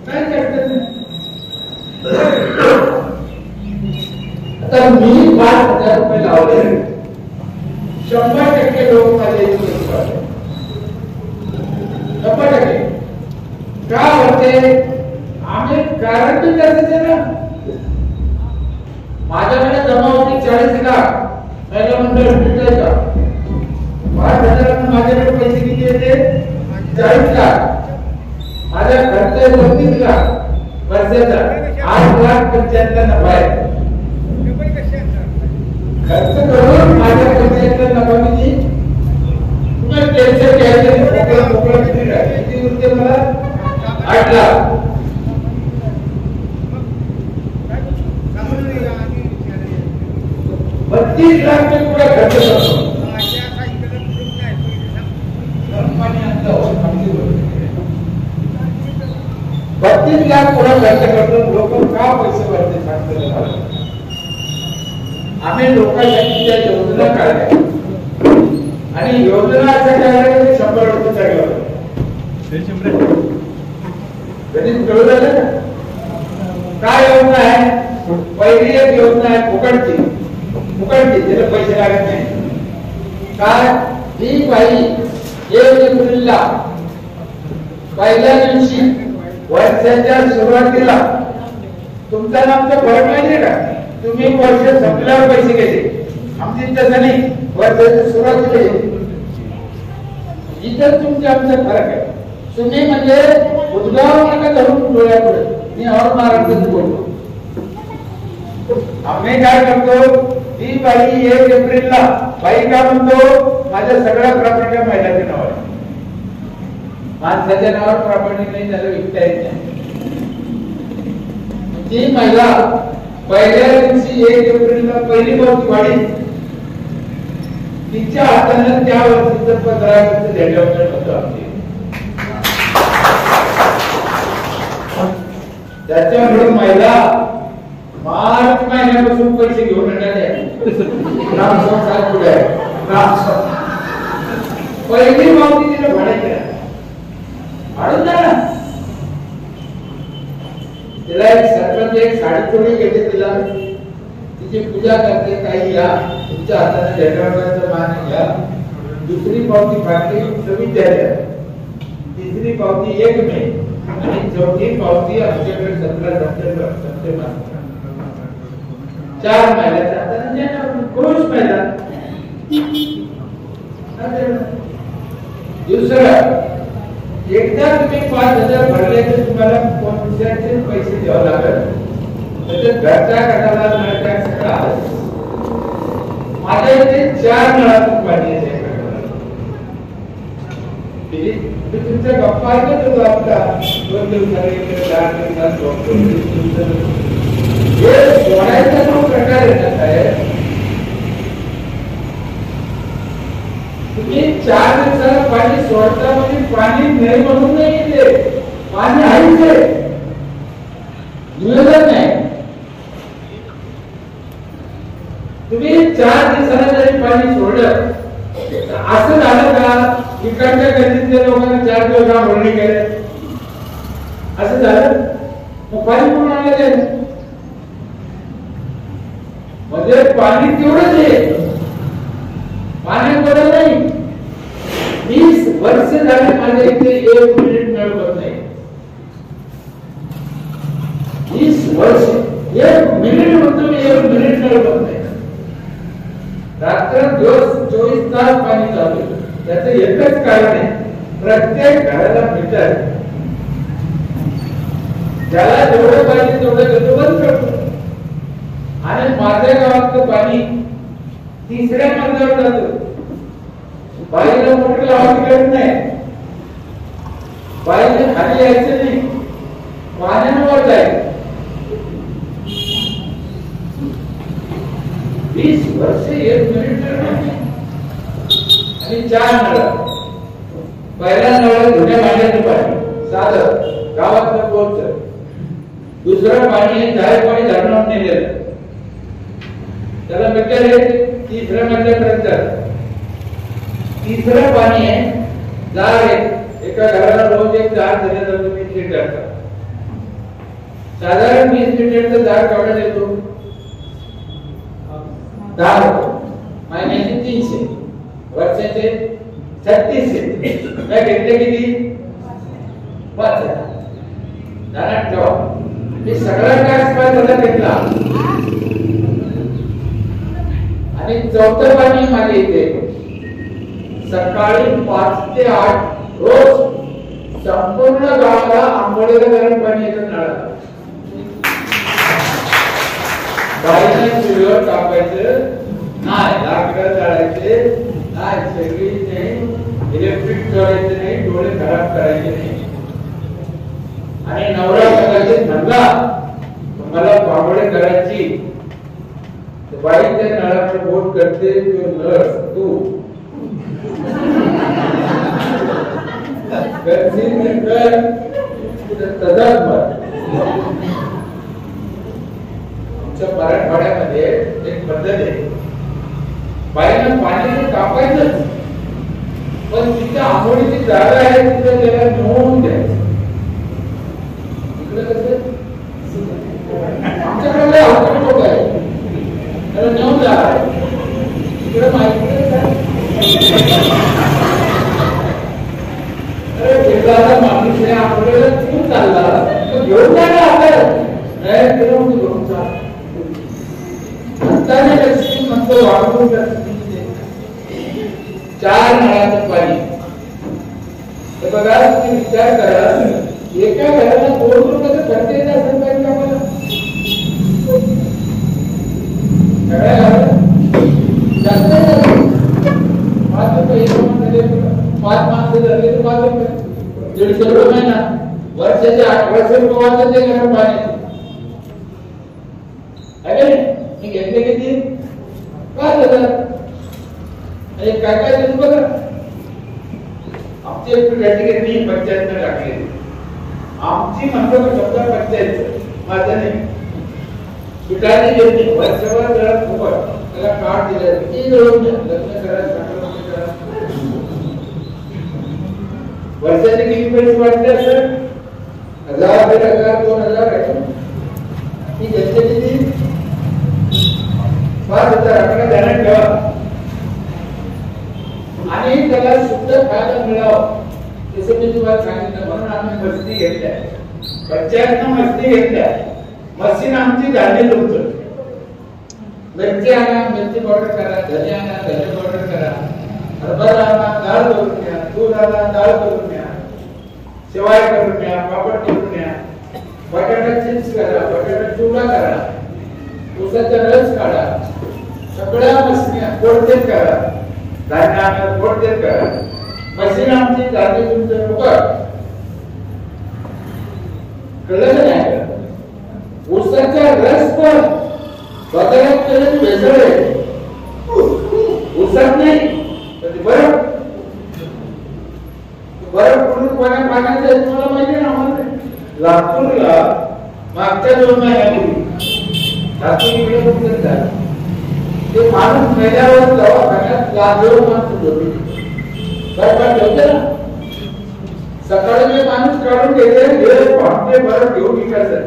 S1: काय करतात? आता मी 5,000 रुपये लावले, 100% लोक माझ्या इथे येतात. 100% का होते? आम्ही कारण बी त्याच ना. माझ्याकडे जमा होती 40 लाख, पहिला मंडळ भेटायचा. 5,000 माझ्याकडे पैसे किती येते? 40 लाख. माझा खर्च 32 लाख वर्षाचा, 8,75,000 नफा आहे. खर्च करून माझ्या पैशाचा नफा किती? तुम्हाला टेन्शन घ्यायचं मोकळं किती उरते मला? 8 लाख. 32 लाख मी पुढे खर्च करतो. 32 लाख पुढे खर्च करतो. लोक का पैसे भरते सांगतो? आम्ही लोकांसाठी त्या योजना काढल्या आणि योजना अशा काढल्या 100 रुपये चालू. गणित कळू झालं ना? काय योजना आहे? पहिली एक योजना आहे फुकटची. त्याला पैसे लागत नाही. काय? जी बाई 1 एप्रिलला पहिल्या दिवशी वर्षाच्या सुरुवातीला तुमचा नामचा फरक माहिती का? तुम्ही वर्ष संपल्यावर पैसे घेते, आमची तसं नाही. वर्षाच्या सुरुवातीला इथं तुमच्या आमचा फरक आहे. तुम्ही म्हणजे उद्गाव नका धरून डोळ्यापुढे. मी और महाराष्ट्रात बोलतो. आम्ही काय करतो? ती बाई 1 एप्रिलला बाई का म्हणतो? माझ्या सगळ्या प्रॉपर्टी महिलाच्या नावावर. माणसाच्या नावावर प्रॉपर्टी नाही, त्याला विकता येत नाही. ती महिला पहिल्या दिवशी 1 एप्रिलला पहिली पावती वाढी, तिच्या हाताने त्या वर्षीचं 15% डेव्हलपमेंट होतं आमचे. त्याच्यामुळे महिला मार्च महिन्यापासून पैसे घेऊन येणारे ग्रामसभा पुढे पहिली पावती तिला भाड्याची भाडून द्या ना. तिला एक सरपंच एक साडी चोळी घेते, तिला तिची पूजा करते. काही या तुमच्या हाताने डेव्हलपमेंटचं मान घ्या. दुसरी पावती फाटली 26 जानेवारी, तिसरी पावती 1 मे आणि चौथी पावती आमच्याकडे 17 सप्टेंबर. 4 महिन्याचा खुश महिला. दुसरं, एकदा तुम्ही 5,000 भरले तर तुम्हाला कोणत्याचे पैसे द्यावे लागेल. त्याच्यात घरच्या गटाला नळ टॅक्स सगळा. माझ्या इथे 4 नळातून पाणी येते. तुमच्या गप्पा ऐकत होतो आपला 2 दिवसांनी 4 दिवसांत सोडायचा जो प्रकार येतात आहे, तुम्ही 4 दिवसाला पाणी सोडता म्हणजे पाणी नाही म्हणून नाही येते, पाणी आहेच. नियोजन नाही. तुम्ही 4 दिवसाला जरी पाणी सोडलं असं झालं का इकडच्या गल्लीतल्या लोकांनी 4 दिवस भरणी केले असं झालं मग पाणी कोण आणलं ते म्हणजे पाणी तेवढंच आहे पाण्यात बदल नाही 20 वर्ष झाले माझ्या इथे 1 मिनिट नळ बंद नाही 20 वर्ष 1 मिनिट म्हणतो मी 1 मिनिट नळ बंद नाही रात्र दिवस 24 तास पाणी चालू त्याचं एकच कारण आहे प्रत्येक घराला मीटर ज्याला जेवढं पाहिजे तेवढं घेतो बंद करतो आणि माझ्या गावातलं पाणी 3ऱ्या मजल्यावर जातं बाईला मोटर लावावी लागत नाही बाईला खाली यायचं नाही पाण्यावर जायचं 20 वर्ष 1 मिनिट आणि 4 नळ पहिला नळ धुण्या भांड्याचं पाणी साधं गावातलं बोलतं दुसरं पाणी हे जाय पाणी धरणावर नेलेलं त्याला मीटर आहे 3ऱ्या मजल्यापर्यंत 3रं पाणी आहे जार आहे एका घराला रोज एक जार दिलं जातं 20 लिटरचा साधारण 20 लिटरचा जार केवढा देतो 10 महिन्याचे 300 वर्षाचे 3600 काय घेतले किती 5000 ध्यानात ठेवा मी सगळा टॅक्स त्याला घेतला आणि 4थं पाणी माझ्या इथे सकाळी 5 ते 8 रोज संपूर्ण गावाला आंघोळीला गरम पाणी येतं नळाला बाईने चुलीवर टाकायचं नाही लाकडं जाळायचे नाही सगळी नाही इलेक्ट्रिक जोडायचं नाही डोळे खराब करायचे नाही आणि नवरा करायचे म्हणला मला पांगोळी करायची बाई त्या नळाकडे बोट करते नळ तू मराठवाड्यामध्ये एक पद्धत आहे बाईनं पाणी कापायचं पण तिच्या आंघोळीची जागा आहे तिथे त्याला नेऊन द्यायचं इकडे कसं आमच्याकडे हलकट लोक आहे त्याला नेऊन जा इकडे माहिती माणूस आहे आपल्याला खूप चालला घेऊन जा ना आपल्याला घेऊन जा वापरून 4 नळाचं पाणी तर बघा तुम्ही विचार करा एका घराला 2 रुपयाचं खर्च येत असेल पाहिजे आम्हाला सगळ्या घराला जास्त 5 रुपये 5 माणसं झाले तर 5 रुपये 150 रुपये महिना वर्षाचे 1800 रुपये वाचायचे गरम पाण्याचे मी घेतले किती 5000 आणि काय काय देतो बघा आमची एक कॅटेगरी 75 टाकली आमची म्हणतो शब्द 75 माझं नाही सुटायला देत नाही वर्षभर जरा फुकट त्याला कार्ड दिलं किती जळून द्या लग्न करा वर्षाचे किती पैसे वाटते असं 1000 1500 2000 आहे मी घेतले किती 5000 आपल्याला ध्यानात ठेवा आणि त्याला शुद्ध खायला मिळावं जसं मी तुम्हाला सांगितलं म्हणून आम्ही मस्ती घेतल्या 95 मस्ती घेतल्या मशीन आमची झालेली होतं मिरची आणा मिरची पावडर करा धने आणा धने पावडर करा हरभरा आणा डाळ करून घ्या दूध आणा डाळ करून घ्या शेवाय करून घ्या पापड करून घ्या बटाटा चिप्स करा बटाटा चिवडा करा ऊसाचा रस काढा सगळ्या मशीन कोणतेच करा धान्य आणा कोणतेच करा मशीन आमची झाली तुमचं फुकट कळलं नाही ऊसाचा रस पण बाजारात केलं भेसळ आहे ऊसात नाही बरं बरं पूर्ण पाण्याचं तुम्हाला माहिती ना आम्हाला लातूरला मागच्या 2 महिन्यापूर्वी लातूर इकडे झालं ते माणूस मेल्यावर दवाखान्यात लाजून माणूस झोपी ठेवते ना. सकाळी मी माणूस काढून घेते हे पाहते बरं घेऊन विकायचं.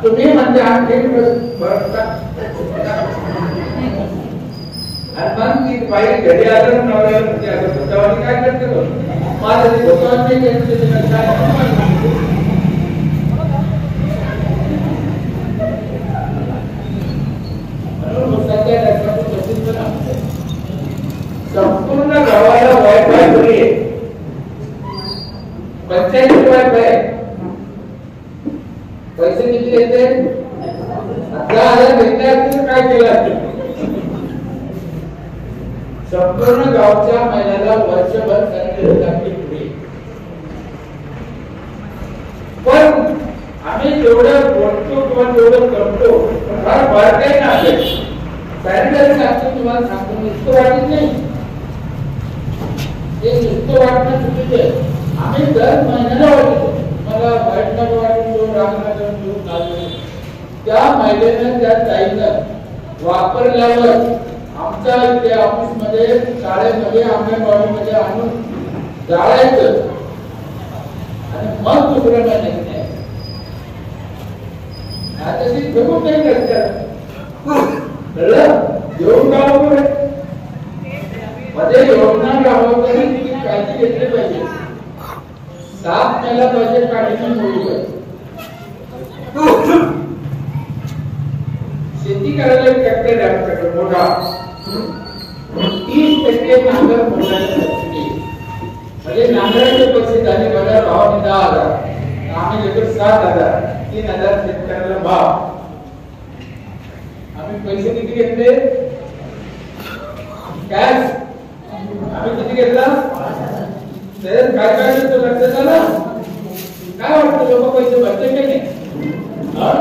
S1: तुम्ही म्हणजे आणखी आणि मग ती बाई घरी आलं नवऱ्याला म्हणजे आता स्वतःवानी काय करते माझं ते स्वतःवानी काय संपूर्ण गावाला वायफाय फ्री आहे. पंचायत वायफाय पैसे किती देते 10,000 भेटले काय केलं. संपूर्ण गावच्या महिन्याला वर्षभर सॅनिटरी फ्री. पण आम्ही जेवढं बोलतो किंवा जेवढं करतो फार बारकाई ना सॅनिटरी नॅपकिन तुम्हाला सांगतो नुसतं वाटत नाही. हे नुसतं वाटणं चुकीचं आहे. आम्ही दर महिन्याला वाटतो. मला वाईट नको वाटून जो रागना करून घेऊन आलो त्या महिलेनं त्या ताईनं वापरल्यावर आमच्या इथे ऑफिस मध्ये शाळेमध्ये अंगणवाडीमध्ये आणून जाळायचं आणि मग दुसऱ्या महिन्यात नाही आता ती फेकून नाही करतात. घेऊन गाव मध्ये योजना राबवताना तिची काळजी घेतली पाहिजे. साफ केला पाहिजे काढणी मोडी पाहिजे. शेती करायला ट्रॅक्टर आहे मोठा 30% नांगर मोडायला सबसिडी म्हणजे नांगराचे पैसे झाले बघा भावाने 10,000 आम्ही घेतो 7,000 3,000 शेतकऱ्याला भाव. आम्ही पैसे किती घेतले कॅश आम्ही किती घेतला तर काय काय देतो लक्षात आलं काय वाटतं लोक पैसे भरते की नाही. काय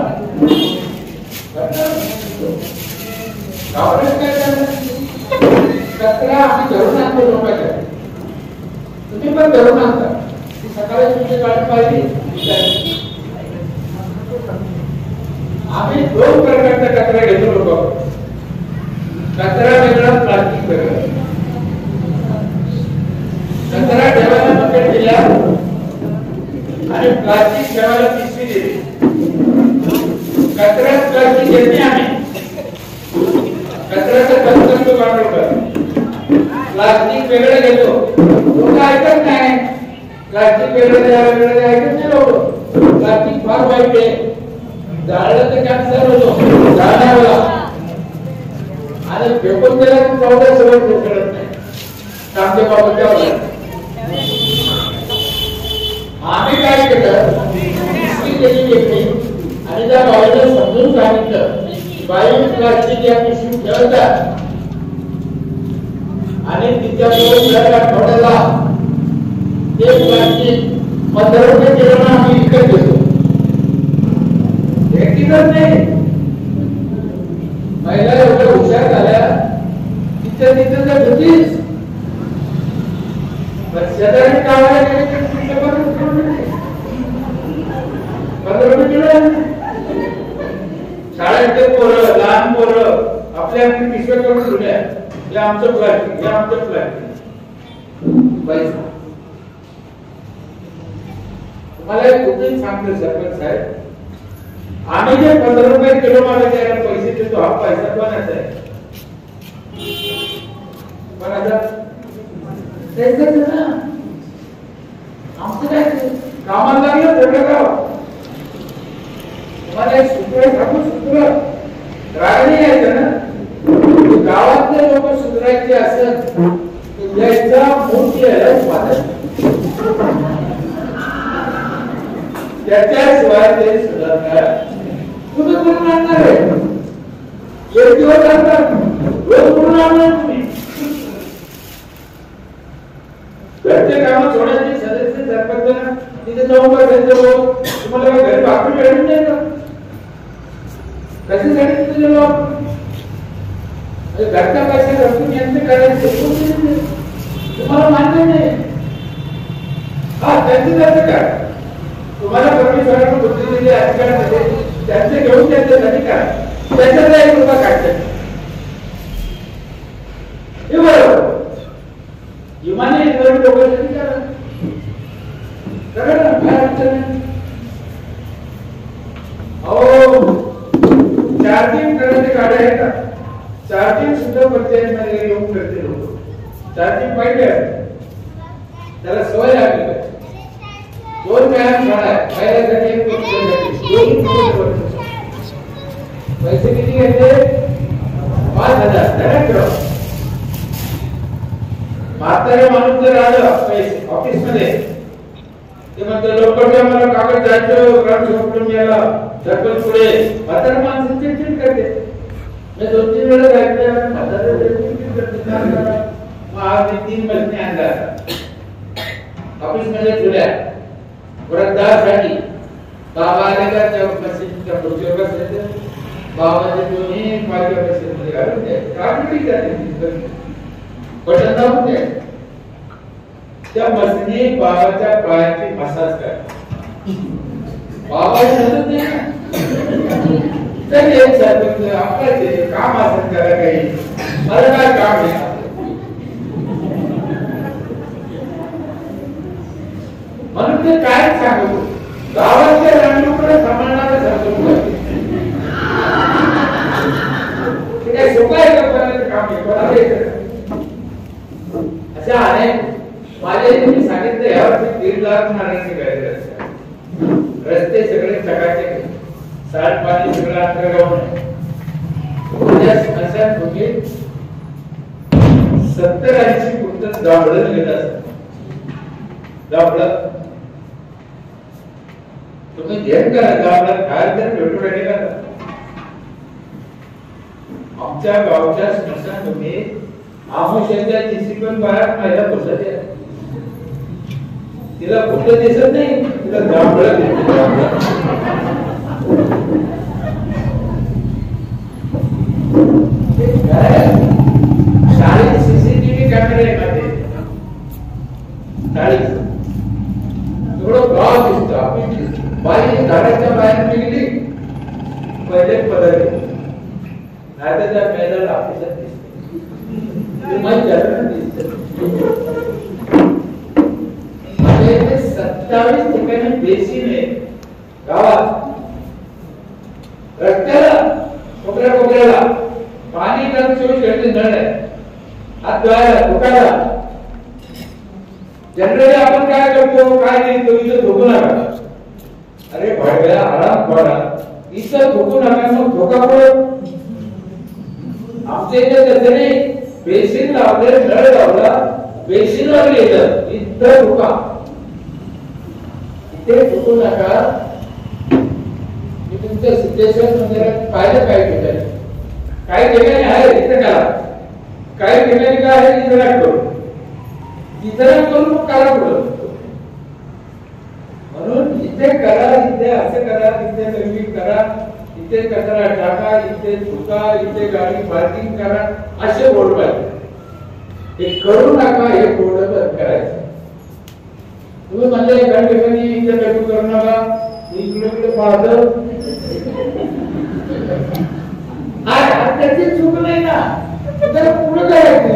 S1: कचरा आम्ही धरून आणतो लोकांच्या. तुम्ही पण धरून आणता सकाळी तुमची गाडी पाहिजे. आम्ही 2 प्रकारचा कचरा घेतो लोक. कचरा वेगळा प्लास्टिक वेगळं. कचरा ठेवायला बकेट दिला आणि प्लास्टिक ठेवायला पिशवी दिली. कचरा प्लास्टिक घेत नाही आम्ही. कचऱ्याचं कचरा वाढवलं प्लास्टिक वेगळं घेतो. लोक ऐकत नाही. प्लास्टिक वेगळं द्या वेगळं द्या ऐकत नाही लोक. प्लास्टिक फार वाईट आहे. जाळलं तर कॅन्सर होतो जाळण्याला आणि फेकून दिला तर 14 सवय करत नाही. आमच्या बाबत आम्ही काय केलं आणि त्या बाईला समजून सांगितलं बाई प्लास्टिक या पिशवीत ठेवतात आणि तिच्या आठवड्याला ते प्लास्टिक 15 रुपये किलोना आम्ही विकत घेतो. व्यक्तिगत नाही महिला एवढ्या हुशार झाल्या तिच्या तिथं तर होतीच. शेजारी गावाला गेले तर 15 रुपये किलो. शाळेतले पोरं लहान पोरं आपल्या पिशव्या करून ठेवल्या हे आमचं प्लास्टिक हे आमचं प्लास्टिक पैसा. तुम्हाला एक गोष्ट सांगतो सरपंच साहेब आम्ही जे 15 रुपये किलो मला त्याला पैसे देतो हा पैसा कोणाचा आहे. कोणाचा आमचं काय कामाला लागलं तेवढं गाव तुम्हाला एक सूत्र टाकू. सूत्र रागणी यायचं ना गावातले लोक सुधारायचे असेल यायचा मोठी आहे त्याच्याशिवाय ते सुधारणार तुम्ही करून आणणार आहे. एक दिवस आणणार रोज करून आणणार तुम्ही. घरचे काम सोडायचे सदस्य सरपंचांना तिथे जाऊन बसायचं. तुम्हाला घरी भाकरी मिळून नाही का कशासाठी तुझे लोक घरच्या पैसे रचून यांचे करायचे तुम्हाला मान्य नाही. हा त्यांचे जायचं काय तुम्हाला परमेश्वरानं बुद्धी दिली अधिकार त्यांचे घेऊन त्यांच्यासाठी काय त्याच्यातला 1 रुपया काढतात. हे बरोबर इमाने लोकांसाठी करा ना, काय अडचण नाही. अहो चार्जिंग करण्याचे गाड्या आहेत का? चार्जिंग सुद्धा पंचायतमध्ये येऊन करते लोक. चार्जिंग पाहिजे त्याला सवय लागली पाहिजे. 2 व्यायाम झाला पहिल्यासाठी 1 वर्ष पैसे किती घेते? 5,000. म्हातारे माणूस जर आलं पैसे ऑफिस मध्ये ते म्हणतात लवकर मला कागद जायचं ग्रामसेवक याला सरपंच पुढे. म्हातारे माणसं चिडचिड करते. मी 2-3 वेळा ऐकलं म्हातारे चिडचिड करते. मग आज 3 मशीनी आणल्या ऑफिस मध्ये ठेवल्या वृद्धासाठी. बाबा आले का त्या मशीनच्या खुर्चीवर बसले बाबाचे दोन्ही माझ्या मशीन मध्ये घालून द्या. कागदी जाते बटन दाबून द्या. त्या मशीनी बाबाच्या पायाची मसाज करा. बाबा समजत नाही ना तरी एक सरपंच आपलं काम असं करा काही मला काय काम आहे. म्हणून ते काय सांगतो गावाच्या रांगोकडे सांभाळणारा सरपंच ते काय सोपं आहे का करायचं काम आहे कोणाला येतं. अशा अनेक माझ्या तुम्ही सांगितलं यावर्षी 1.5 लाख नाण्याचे करायचे रस्ते सगळे चकाचक सांडपाणी सगळं अंतर्गावून आहे. उद्या स्मशानभूमीत 70-80 फूट जांभळं घेत असतात. जांभळं तुम्ही घेऊन करा जांभळं बाहेर जर भेटू राहिले का. आमच्या गावच्या स्मशानभूमीत आमोशाच्या तिसरी पण बाहेर महिला बसत आहे. तिला कुठं दिसत नाही तिला जांभळं शाळेत सीसीटीव्ही कॅमेरे मध्ये 40 थोडं गाव दिसतं. आपण बाई घराच्या बाहेर निघली पहिले पदर नाही तर त्या मैदानाला ऑफिसात दिसते. माहिती झालं दिसत 27 ठिकाणी बेसिन आहे गावात. रस्त्याला कोपऱ्याला पाणी 24 घंटे नळ आहे. हात धुवायला धुकायला जनरली आपण काय करतो काय लिहितो इथं धुकू नका. अरे भाड्या आराम पडा इथं धुकू नका मग धोका पडत. आमच्या इथे तसं नाही. बेसिन लावले नळ लावला बेसिन लावले इथं धुका इथे धुकू नका. मी तुमच्या सिद्धेश्वर मंदिरात पाहिलं काही ठिकाणी काही ठिकाणी आहे इथे करा काही ठिकाणी काय आहे इथे करू इतर करून मग करा पुढं. म्हणून इथे करा इथे असं करा इथे सर्विस करा इथे कचरा टाका इथे धुका इथे गाडी पार्किंग करा असे बोर्ड पाहिजे. हे करू नका हे बोर्ड बंद करायचं. तुम्ही म्हणले एका ठिकाणी इथे करू करू नका इकडे पाहतं त्याची चूक नाही ना तर पुढे करायचं.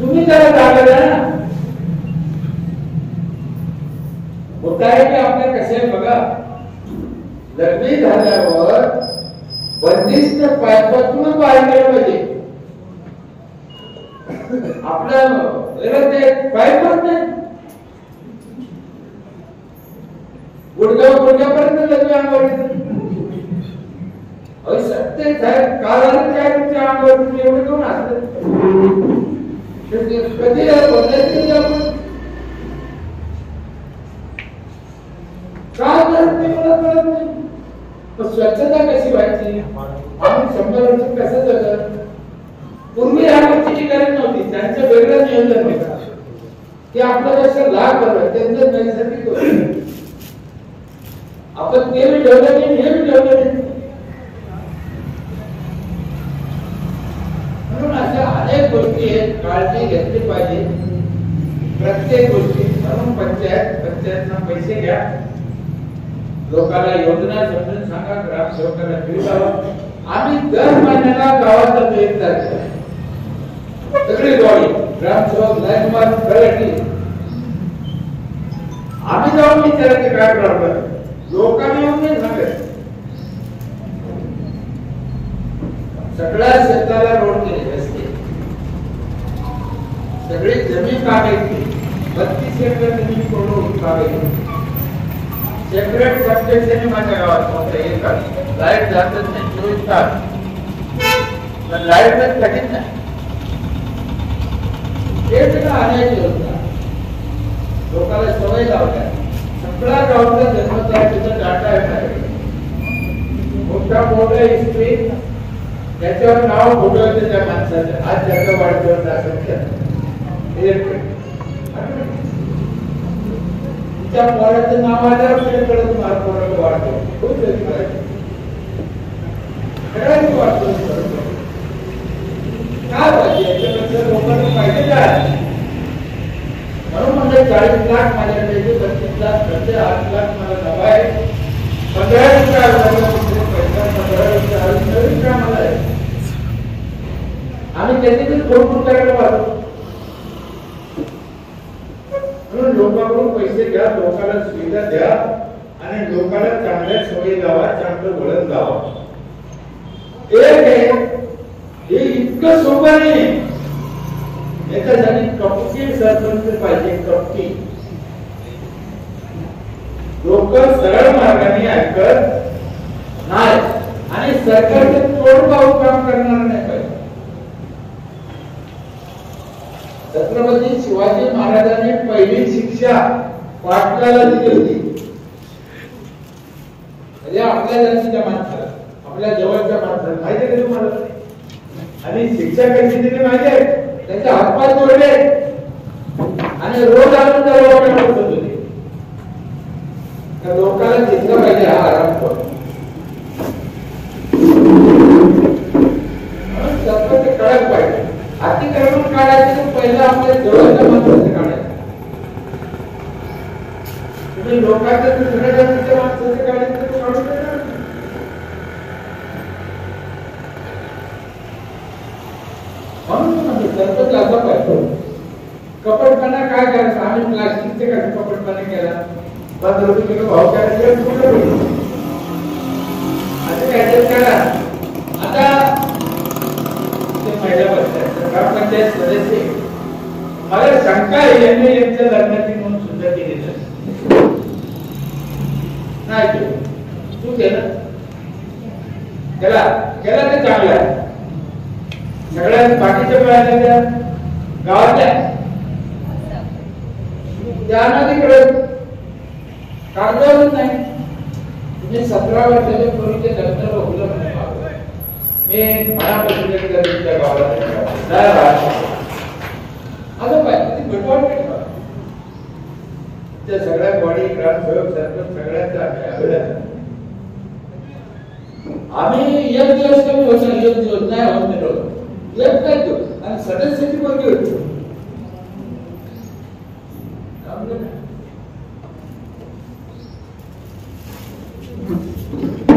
S1: तुम्ही त्याला जागा द्या ना. होत आहे की आपल्या कसे बघा लग्न झाल्यावर बंदिस्त पायपातूनच बाहेर गेलं पाहिजे. आपल्या ते पायपच नाही गुडघ्यापर्यंत लग्न अंगावर सत्य कारण काय तुमच्या अंगावर तुम्ही एवढं कोण असत कधी बदलायचं आपण काय करत नाही मला कळत नाही. स्वच्छता कशी व्हायची आम्ही 100 वर्ष कसं जगत. पूर्वी ह्या गोष्टीची गरज नव्हती. त्यांचं वेगळं नियोजन होतं की आपल्यापेक्षा लाभ बरोबर त्यांचं नैसर्गिक होतं. आपण ते बी ठेवलं नाही हे बी ठेवलं नाही. म्हणून अशा अनेक गोष्टी आहेत काळजी घेतली पाहिजे प्रत्येक गोष्टी. म्हणून पंचायतना पैसे घ्या लोकांना योजना समजून सांगा, ग्रामसेवकांना फिरवा. आम्ही दर महिन्याला गावाचा एक तारखेला सगळी बॉडी ग्रामसेवक लाईन मार्क करायची. आम्ही जाऊन विचारायचे काय प्रॉब्लेम, लोकांनी येऊन नाही सांगायचं. सगळ्या शेताला रोड केले, रस्ते, सगळी जमीन कामे केली. 32 एकर जमीन कोण कामे केली. सेपरेट सबस्टेशन माझ्या गावात होतं. एक लाईट जातच नाही 24 तास. पण लाईट तर कठीण नाही. ते त्याला आणायची होता. लोकांना सवय लावल्या. सगळा गावचा जन्मतारखेचा डाटा येणार. मोठा मोठा हिस्ट्री त्याच्यावर नाव फोटो येते त्या माणसाचं. आज त्याचा वाढदिवस असेल त्या पोराचं नाव आल्यावर कळत मला पोराचं वाढदिवस खूप खेळायचं वाढदिवस काय पाहिजे याच्यापेक्षा लोकांना पाहिजे काय. म्हणून म्हणजे 40 लाख माझ्याकडे 35 लाख खर्च 8 लाख मला नफा आहे. 15 मला आहे. आम्ही त्याच्यातून कोण करायला पाहतो. म्हणून लोकांकडून पैसे घ्या, लोकांना सुविधा द्या आणि लोकांना चांगल्या सवयी लावा, चांगलं वळण लावा. एक आहे हे इतकं सोपं नाही. याच्यासाठी कपटी सरपंच पाहिजे. कपटी लोक सरळ मार्गाने ऐकत नाही आणि सरकारचे तोडपाऊल काम करणार नाही पाहिजे. छत्रपती शिवाजी महाराजांनी पहिली शिक्षा पाटलाला दिली होती. म्हणजे आपल्या जातीच्या माणसाला, आपल्या जवळच्या माणसाला माहिती आहे का तुम्हाला. आणि शिक्षा कशी दिली माहिती आहे. त्याचे हातपाय तोडले आणि रोज आणून दरवाजा बसत होते. त्या लोकांना दिसलं पाहिजे हा आराम करतो. छत्रपती कडक पाहिजे. अतिक्रमण काढायचं पहिलं आपल्या जवळच्या माणसाचं काढायचं. तुम्ही लोकांच्या दुसऱ्या जातीच्या माणसाचं काढायचं तर काढू शकणार. म्हणून म्हणजे सरपंच असा पाहिजे. कपटपणा काय करायचं. आम्ही प्लास्टिकचे काय कपटपणा केला. 5 रुपये किलो भाव करायचं कुठं असं काहीतरी करा. आता ग्रामपंचायत सदस्य मला शंका आहे यांनी यांच्या लग्नाची नोंद सुद्धा केली नाही. तू केलं केला ते चांगलं आहे. सगळ्या बाकीच्या मिळाल्या गावातल्या त्यांना तिकडे कागदावरच नाही. तुम्ही 17 वर्षाच्या पूर्वीचे लग्न बघलं म्हणे. मी मनापासून तुमच्या गावाला असं पाहिजे. भटवाट त्या सगळ्या बॉडी ग्रामसेवक सरपंच सगळ्यांचा आम्ही एक दिवस कमी होत नाही. एक दिवस नाही होत नाही. एक काय दिवस आणि सदस्याची वर्गी होती.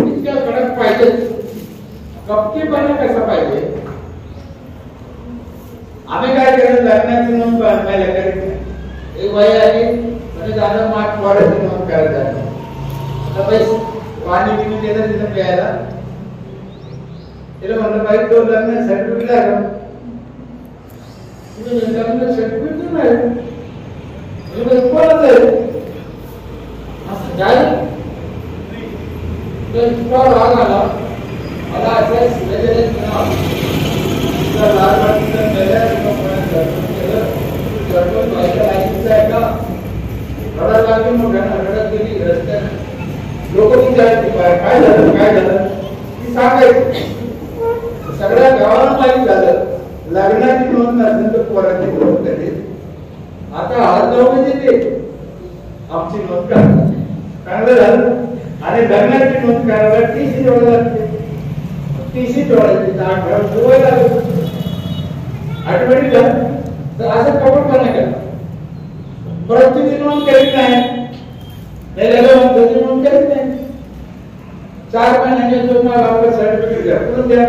S1: इतक्या कडक पाहिजे. कपटीपणा कसा पाहिजे. आम्ही काय केलं लग्नाची नोंद पहिल्या करीत एक बाई आली म्हणजे जाणं माठ वाढायची नोंद करायचं. आता पैसे पाणी बिणी देतात तिथं प्यायला. तिला म्हणलं बाई तो लग्न सर्टिफिकेट आहे का. लग्न सर्टिफिकेट नाही. कोणाच आहे असं काय राग आला मला. असं लोक विचारायचे काय झालं ती सांगायचं. सगळ्या गावाला माहिती झालं. लग्नाची नोंद नसेल तर पोराची नोंद करेल. आता हात लावून देते आमची नोंद करा. चांगलं झालं. आणि लग्नाची नोंद करायला टीसी जोडायला लागते. टीसी जोडायची आठवडी झालं तर असं कपटपणा केला. परत तिची नोंद करीत नाही. नोंद करीत नाही. 4 महिन्याच्या तुम्हाला आपलं सर्टिफिकेट द्या करून द्या.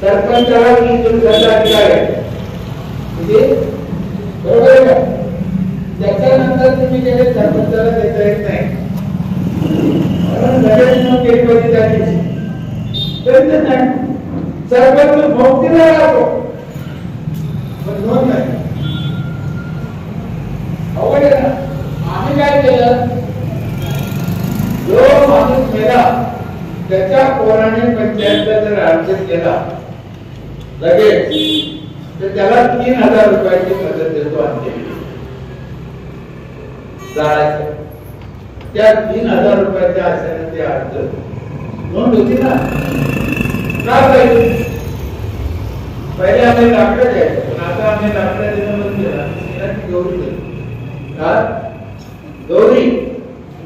S1: सरपंचाला निवडून करता अधिकार आहे म्हणजे बरोबर आहे का? त्याच्यानंतर तुम्ही गेले सरपंचाला देता येत नाही लगेच मग पेपरी द्यायची तरी नाही सरपंच भोवतीला राहतो पण नोंद नाही. अवघड आहे ना. आम्ही काय केलं जो माणूस मेला त्याच्या पोराने पंचायतला जर अर्ज केला लगेच तर त्याला 3000 रुपयाची मदत देतो अंत्यविधी जायचं. त्या 3000 रुपयाच्या आशेने ते अर्ज नोंद होती ना. का पाहिजे पहिले आम्ही लाकडं द्यायचो पण आता आम्ही लाकडं देणं बंद केलं. गौरी दिली का गौरी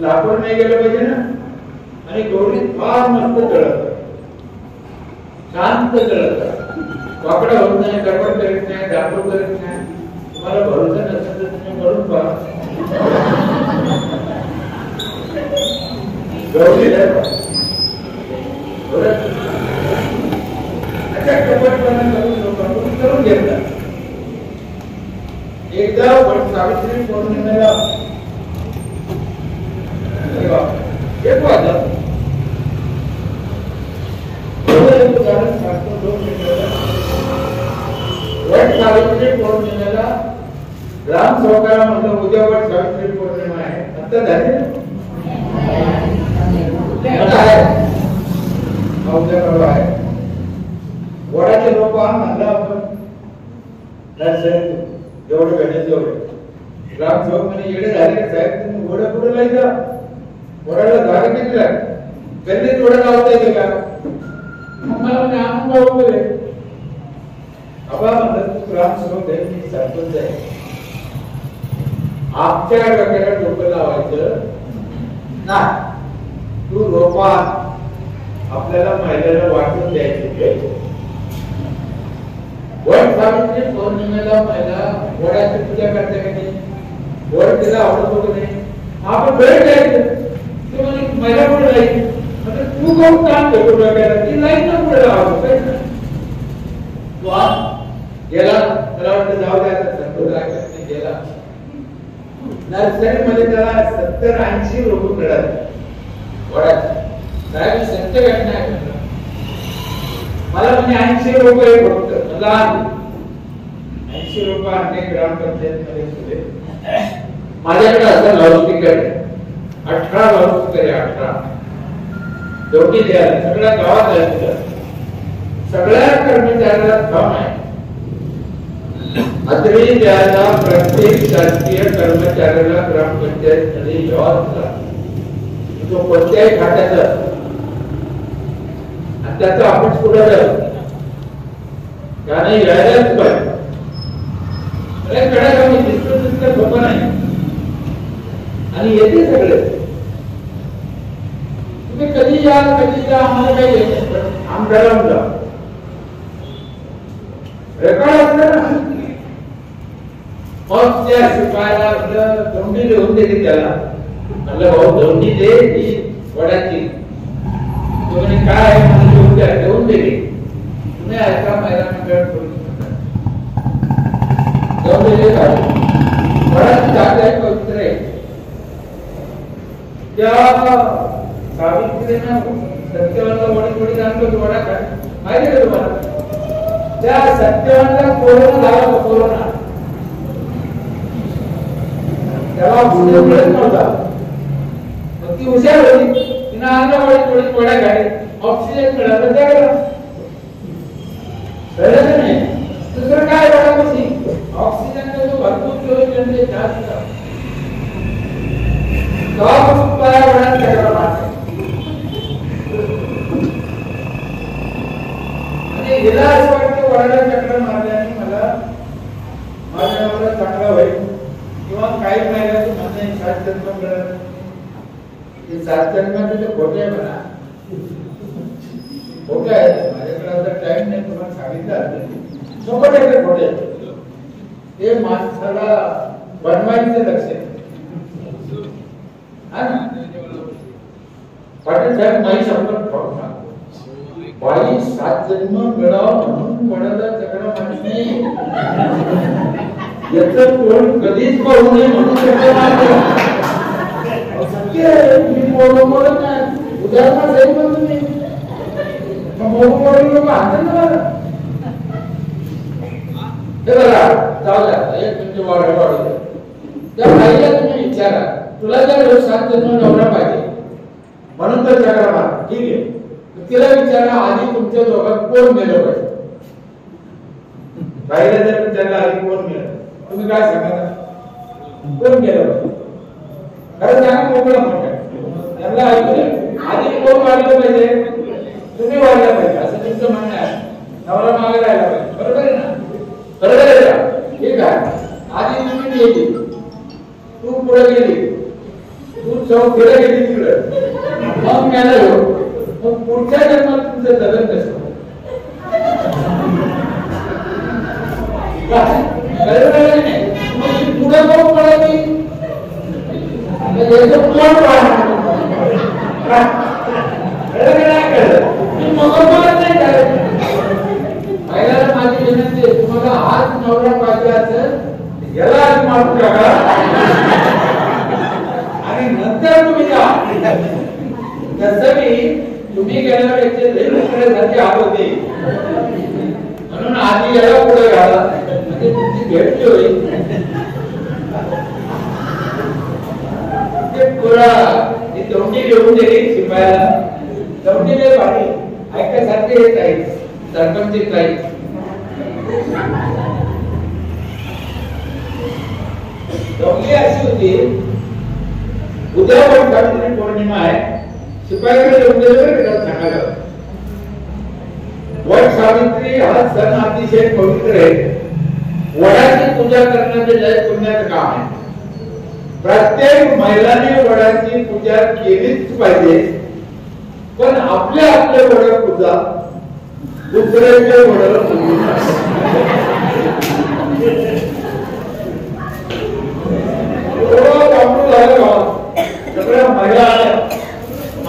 S1: लाकूड नाही गेलं पाहिजे ना. आणि गौरी फार मस्त जळत शांत जळत वाकडा होत नाही गडबड करीत नाही दाखव करीत नाही. तुम्हाला भरोसा नसेल तर तुम्ही म्हणून पहा गौरी अशा कपटपणा करून लोकांकडून करून घेतला. एकदा सावित्री पौर्णिमेला एक वाजता वट सावित्री पौर्णिमेला ग्राम सहकारा म्हणलं उद्या वट सावित्री पौर्णिमा आहे. आता झाले उद्या परवा आहे. वडाचे लोक म्हणलं आपण जेवढे भेटेल तेवढे ग्राम सेवक म्हणे येडे झाले साहेब तुम्ही घोडं पुढे लायचा वडाला जागा किती लागते त्यांनी थोडं लावता येते का. मला म्हणजे आनंद वगैरे आबा म्हणतात तू ग्रामसेवक आहे मी सरपंच आहे आमच्या डोक्याला डोकं लावायचं ना. तू रोपा आपल्याला महिलाला वाटून द्यायचे. वट सावित्री पौर्णिमेला महिला वडाची पूजा करते का नाही. वड तिला आवडतो की नाही आपण भेट द्यायचं. ते म्हणजे महिला पुढे जायची म्हणजे तू कोण काम करतो डोक्याला ती लाईन ना पुढे लावायचं काही नाही. तू गेला त्याला वाटतं जाऊ द्या संतोष गेला नर्सरीमध्ये त्याला 70-80 रोप मिळाले वडाचे. साहेब सत्य घटना आहे मला म्हणजे 80 रुपये फक्त मला 80 रुपये अनेक ग्रामपंचायत मध्ये माझ्याकडे असं लाऊडस्पीकर 18 लाऊडस्पीकर आहे 18 दोघी द्यायला सगळ्या गावात आहे. सगळ्या कर्मचाऱ्याला काम आहे. अत्री द्यायला प्रत्येक शासकीय कर्मचाऱ्याला ग्रामपंचायत मध्ये यावा तो कोणत्याही खात्याचा आणि त्याचा आपण पुढे त्याने यायलाच पाहिजे. कडक आम्ही दिसतो सोपं नाही आणि येते सगळे. तुम्ही कधी या कधी जा आम्हाला काही येत आमदाराला जा रेकॉर्ड असतं ना. मग त्या शिपायाला धोंडी लिहून दिली त्याला म्हणलं भाऊ धोंडी दे ही वडाची. तो म्हणे काय मला लिहून द्या लिहून दिली. तुम्ही ऐका महिला मंडळ धोंडी दे वडाची जागा आहे पवित्र आहे. त्या सावित्रीनं सत्यवानला वडी वडी जाणतो वडा काय माहिती का तुम्हाला. त्या सत्यवानला कोरोना झाला होता कोरोना त्याला मिळत नव्हता. ती हुशार होती तिनं आणला वडी वड्या गाडी ऑक्सिजन मिळालं त्याला कळलं नाही. दुसरं काय वडापाशी ऑक्सिजनचा जो भरपूर 24 घंटे जास्त आणि हिला असं वाटतं वडाला चक्र मारल्याने मला माझ्या नवरा चांगला होईल किंवा काही महिन्याचं म्हणणं 7 जन्म मिळत. ते 7 जन्माचे ते खोटे आहे म्हणा खोटे आहे. माझ्याकडे आता टाइम नाही तुम्हाला सांगितलं 100% खोटे आहे. ते माणसाला बनवायचं लक्ष पाटील साहेब नाही शपथ ठेवणार बाई 7 जन्म मिळावा म्हणून वडाला चक्रा मारणे याचं तोंड कधीच पाहू नये म्हणून मी बरोबर नाही उदाहरण जाईल पण तुम्ही बरोबर लोक हातात ना हे बघा चालू एक मिनिट वाढ त्या बाईला तुम्ही विचारा तुला जर 7 जन्म नवरा पाहिजे म्हणून तर चक्रा मार ठीक आहे तिला विचारा आधी तुमच्या दोघात कोण गेलं पाहिजे बाईला जर विचारला आधी कोण गेलं तुम्ही काय सांगा कोण गेलं पाहिजे खरं सांगा मोकळा म्हणतात त्यांना ऐकून आधी कोण वाढलं पाहिजे तुम्ही वाढलं पाहिजे असं तुमचं म्हणणं आहे नवरा मागे राहिला पाहिजे बरोबर आहे ना बरोबर आहे का ठीक आहे आधी तुम्ही गेली तू पुढे गेली तू चौथीला गेली तिकडं मग मेला मग पुढच्या जन्मात तुमचं जगन कसं पुढे कोण पडायची महिलाला माझी विनंती आहे तुम्हाला हाच नवरा पाहिजे असेल याला आधी मारून टाका आणि नंतर तुम्ही जा जसं मी तुम्ही गेल्यावर याचे हात होते म्हणून आधी याला पुढे घाला म्हणजे तुमची भेट होईल ती तोंडी घेऊन दिली शिपायाला तोंडी लय भारी ऐकायसारखे येत आहे सरपंच काही तोंडी अशी होती उद्या पण पौर्णिमा आहे शिपायाकडे येऊन गेलं सांगायला वट सावित्री हा सण अतिशय पवित्र आहे वडाची पूजा करण्याचे लय पुण्याचं काम आहे प्रत्येक महिलाने वडाची पूजा केलीच पाहिजे पण आपल्या वड पूजा दुसऱ्याच्या वडाला पूजू सगळ्या महिला आल्या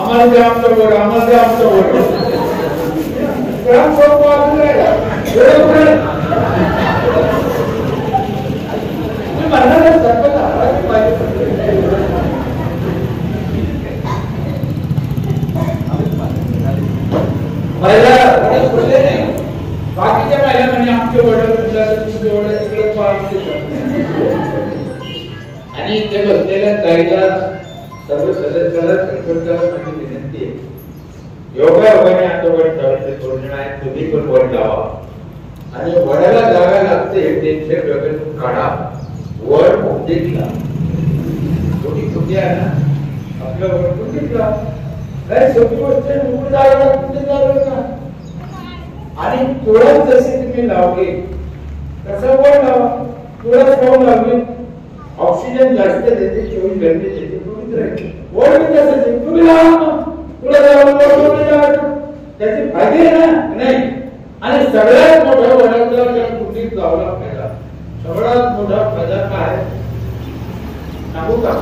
S1: आम्हाला ते आमचं वड आम्हाला ते आमचं वड बाकीच्या महिला म्हणजे आमचे वडील आणि ते बसलेल्या ताईला सर्व सदस्याला सरपंचाला माझी विनंती आहे योगायोगाने आता वड सावित्री पौर्णिमा आहे तुम्ही पण वड लावा आणि वडाला जागा लागते त्यांच्या डोक्यातून काढा वड कुंडीतला थोडी कुंडी आहे ना आपल्या वड कुंडीतला काय सोपी गोष्ट आहे जागा कुंडीत लावलं का आणि तुळस जशी तुम्ही लावली तसं वड लावा तुळस खाऊन लावली ऑक्सिजन जास्त देते 24 घंटे देते तुम्ही राहील वड मी तसं तुम्ही लावा तुला त्याचे फायदे ना नाही आणि सगळ्यात मोठा वडाचा कुंडीत लावला फायदा सगळ्यात मोठा फायदा काय सांगू का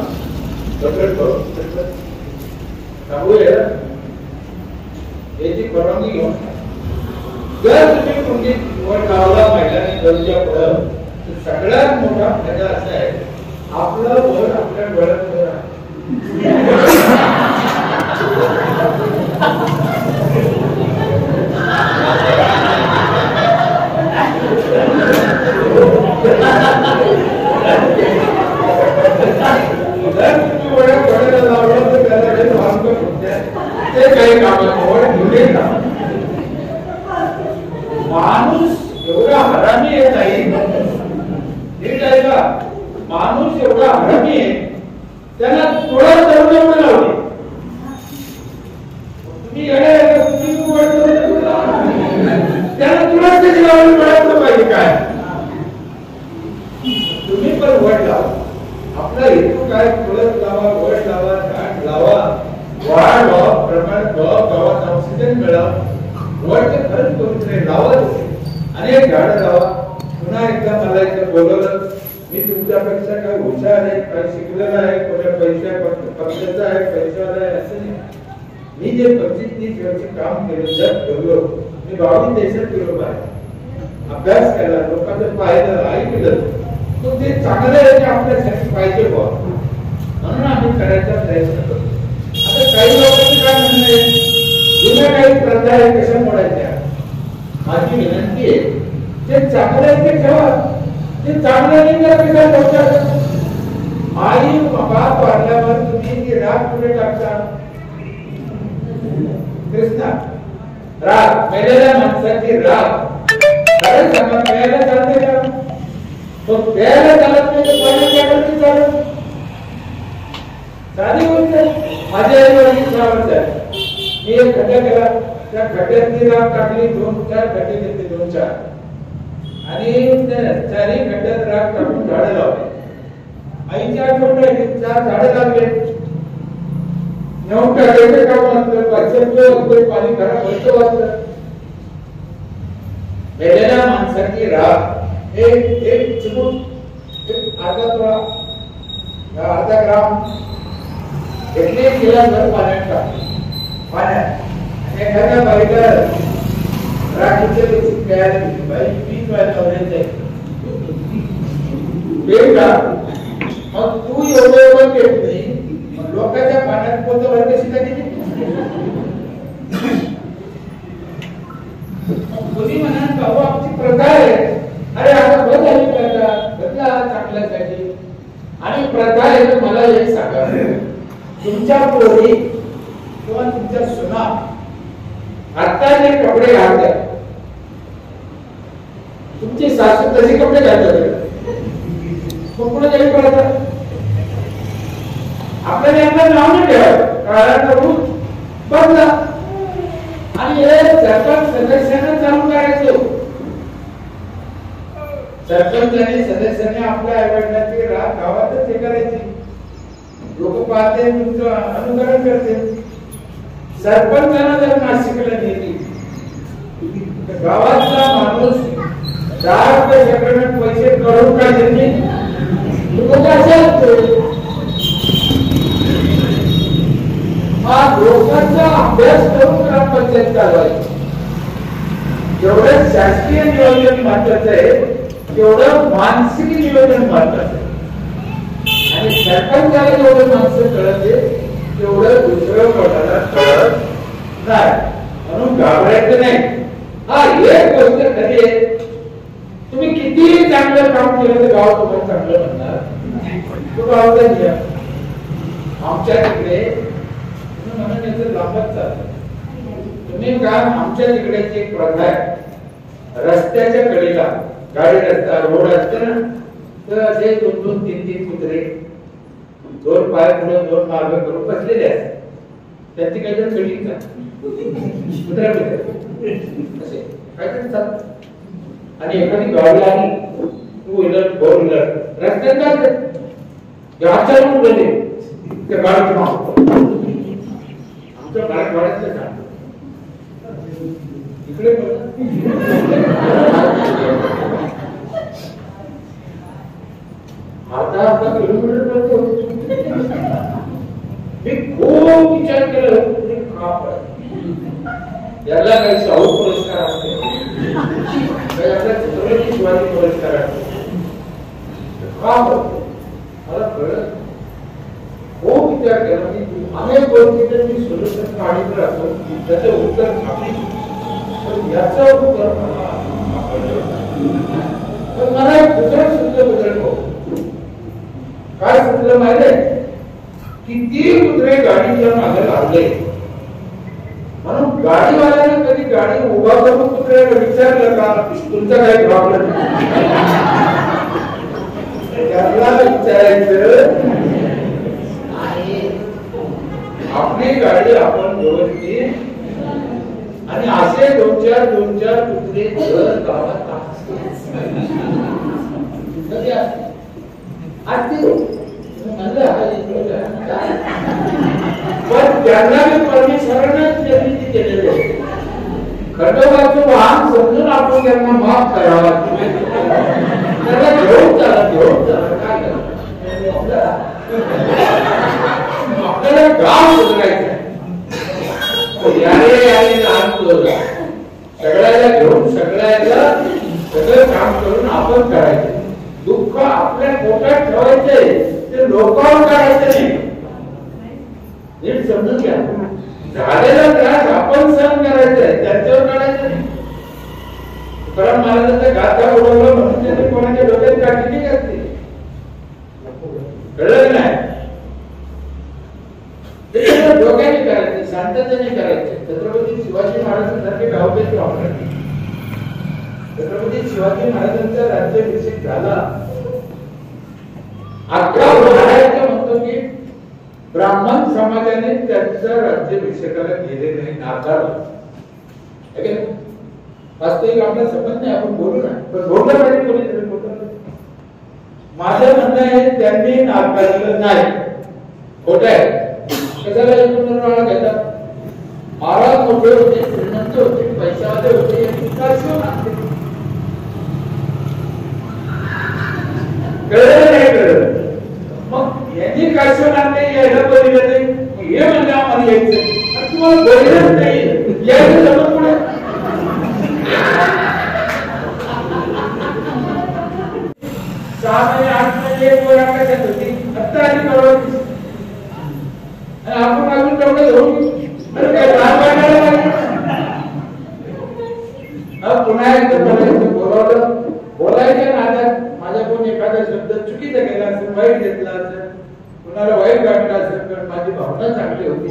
S1: सांगू याची परवानगी घेऊन जर तुम्ही कुंडीत वड लावला महिलांनी गरजा पुढं तर सगळ्यात मोठा फायदा असा आहे आपलं वड आपल्या डोळ्यात माणूस एवढा हरामी आहे नाही नीट आहे का माणूस एवढा हरामी आहे त्यांना थोडा एवढं लावले तुम्ही त्याला तुला कधी लावलं मिळालं पाहिजे काय तुम्ही पण वड लावा आपला हेतू काय तुळस लावा वड लावा झाड लावा वाढ व्हा प्रमाण गावात ऑक्सिजन मिळावा वड खरंच पवित्र लावा अनेक झाडं लावा पुन्हा एकदा मला इथं बोलवलं मी तुमच्यापेक्षा काय हुशार आहे काय शिकलेला आहे कोणत्या पैशा पक्षाचा आहे पैशावाला आहे असं नाही मी जे 25-30 वर्ष काम केलं, जग फिरलो, मी 22 देशात फिरलो बाहेर, अभ्यास केला, लोकांचं पाहिलं, ऐकलं, तो ते चांगलं आहे ते आपल्यासाठी पाहिजे बुवा, म्हणून आम्ही करायचा प्रयत्न करतो. आता काही लोकांचं काय म्हणणं आहे, जुन्या काही प्रथा आहे कशा मोडायच्या. माझी विनंती आहे, जे चांगलं आहे ते ठेवा, ते चांगलं नाही तर कशा ठेवतात. आई बाप वाढल्यावर तुम्ही ती राग पुढे टाकता. कृष्णा राग, मेलेल्या माणसाची राग खरं सांगा, प्यायला चालते का? तो प्यायला चालत नाही तर पाणी प्यायला चालत. साधी गोष्ट माझ्या आई वडील मी एक खड्डा केला, त्या खड्ड्यातली राग टाकली, 2-4 खड्डे घेतले, 2-4 आणि चारही खड्ड्यात राग टाकून झाडं लावले. आईची आठवण राहिली, 4 झाडं लागले. नेऊन टाकायचं काम असलं, पाचशे पाणी खराब व्हायचं वाचलं. मेलेल्या माणसाची राग एक चिमूट, एक अर्धा तोळा, अर्धा ग्राम घेतले, गिलासभर पाण्यात टाकले. पाण्यात एखाद्या बाईला राखीच्या दिवशी प्यायला दिली, बाई पीक व्हायला मग तू एवढं घेत नाही, लोकांच्या पाण्यात पोत भर कशी का गेली. कोणी म्हणा भाऊ आमची प्रथा आहे, अरे आता बंद झाली प्रथा, बदला चांगल्यासाठी. आणि प्रथा आहे, मला एक सांगा, तुमच्या पोरी किंवा तुमच्या सुना आता जे कपडे घालतात, तुमची सासू तसे कपडे घालतात, कोण काही पडतात. आपल्याला यांना नाव नाही ठेवायचं, काळा करून बदला. आणि हे सरपंच सदस्यांना चालू करायचं. सरपंच आणि सदस्यांनी आपल्या आईवडिलांची राग गावातच हे करायची. लोक पाहते, तुमचं अनुकरण करते. सरपंचानं जर नाशिकला नेली तर गावातला माणूस 10 रुपये सेकंदात पैसे करून काय देते, लोकांचा अभ्यास करून ग्रामपंचायत चालवायची. जेवढं शासकीय नियोजन महत्वाचं आहे, तेवढं मानसिक नियोजन महत्वाचं आहे. आणि सरपंचाला जेवढं माणसं कळते, तेवढं दुसरं कोणाला कळत नाही. म्हणून घाबरायचं नाही. हा एक गोष्ट खरी आहे, तुम्ही किती चांगलं काम केलं तर गाव तुम्हाला चांगलं म्हणणार. तो गावाचा घ्या, आमच्या तिकडे म्हणून याचं लांबच चालतं. तुम्ही का आमच्या तिकडेची एक प्रथा आहे, रस्त्याच्या कडेला गाडी रस्ता रोड असते ना, तर असे 2-2, 3-3 कुत्रे 2 पाय पुढे 2 मागे करून बसलेले असतात. त्यांची काही जण कडी का कुत्र्या असे काहीतरी चालत. आणि एखादी गाडी आली, 2 व्हीलर 4 व्हीलर रस्त्यात जाते, अचानक गेले त्या गाडीचं नाव आमच्या मराठवाड्यातलं सांगतो. इकडे अर्धा किलोमीटर करतो. मी खूप विचार केला, याला काही शाहू पुरस्कार असते, काही आपल्या छत्रपती शिवाजी पुरस्कार असतो. का मला कळत, खूप विचार केला. अनेक गोष्टींचे मी सोल्युशन काढत राहतो, त्याचं उत्तर याचं उत्तर मला एक दुसरं सुचलं बदल. काय सुचलं माहिती, किती कुत्रे गाडीच्या मागे लागले. म्हणून गाडीवाल्याने कधी गाडी उभा करून कुत्र्याला विचारलं का तुमचा काही प्रॉब्लेम, त्याला विचारायचं आपली गाडी आपण व्यवस्थित. आणि असे 2-4 कुत्रे गावात पण त्यांना परमेश्वरानं निर्मिती केलेली आहे. खंडोबाचं वाहन समजून आपण त्यांना माफ करावा, त्याला घेऊन चला काय करा. आपल्याला गाव सुधारायचं, लहान मुलं सगळ्याला घेऊन सगळं काम करून आपण करायचं. दुःख आपल्या पोटात ठेवायचंय, ते लोकांवर काढायचं नाही. नीट समजून घ्या. झालेला त्रास आपण सहन करायचंय, त्यांच्यावर काढायचं नाही. तुकाराम महाराजांचा गाथा उडवलं म्हणून त्यांनी कोणाच्या डोक्यात काढली नाही घातली. कळलं नाही? डोक्याने करायचे, शांततेने करायचे. छत्रपती शिवाजी महाराजांसारखे गावकरी वापरले. छत्रपती शिवाजी महाराजांचा राज्याभिषेक झाला. अख्खा महाराष्ट्र म्हणतो की ब्राह्मण समाजाने त्यांच्या राज्याभिषेकाला गेले नाही, नाकारलं. वास्तविक आपला संबंध नाही, आपण बोलू ना, पण बोललं पाहिजे कोणीतरी बोललं. माझं म्हणणं आहे त्यांनी नाकारलं नाही. खोटं आहे. कशाला एकूण घेतात? महाराज मोठे होते, श्रीमंत होते, पैशावाले होते, यांनी काशीवर आणले. कळलं नाही कळलं? मग यांनी काशीवर आणले, यायला बघितलं नाही, हे म्हणजे आम्हाला यायचं. तुम्हाला बघितलंच नाही, यायचं जमत पुढे. सहा महिने 8 महिने एक वर आकाशात होती, आता आधी कळवत. आपण अजून तेवढं घेऊन पुन्हा एकदा बोलावलं. बोलायच्या नादात माझ्याकडून एखादा शब्द चुकीचा केला असेल, वाईट घेतला असेल, कुणाला वाईट वाटलं असेल, पण माझी भावना चांगली होती.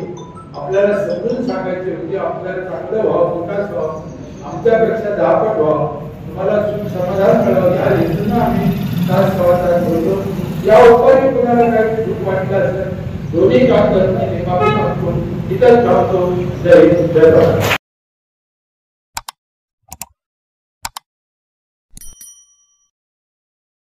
S1: आपल्याला समजून सांगायची होती, आपल्याला चांगलं व्हावं, विकास व्हावं, आमच्यापेक्षा 10 पट व्हावं, तुम्हाला समाधान मिळावं, या हेतून आम्ही तास सव्वा तास बोलतो. या उपरी कुणाला काही दुःख वाटलं असेल, दोन्ही काम करत नाही, माफी मागतो, इथंच थांबतो. जय हिंद, जय भारत.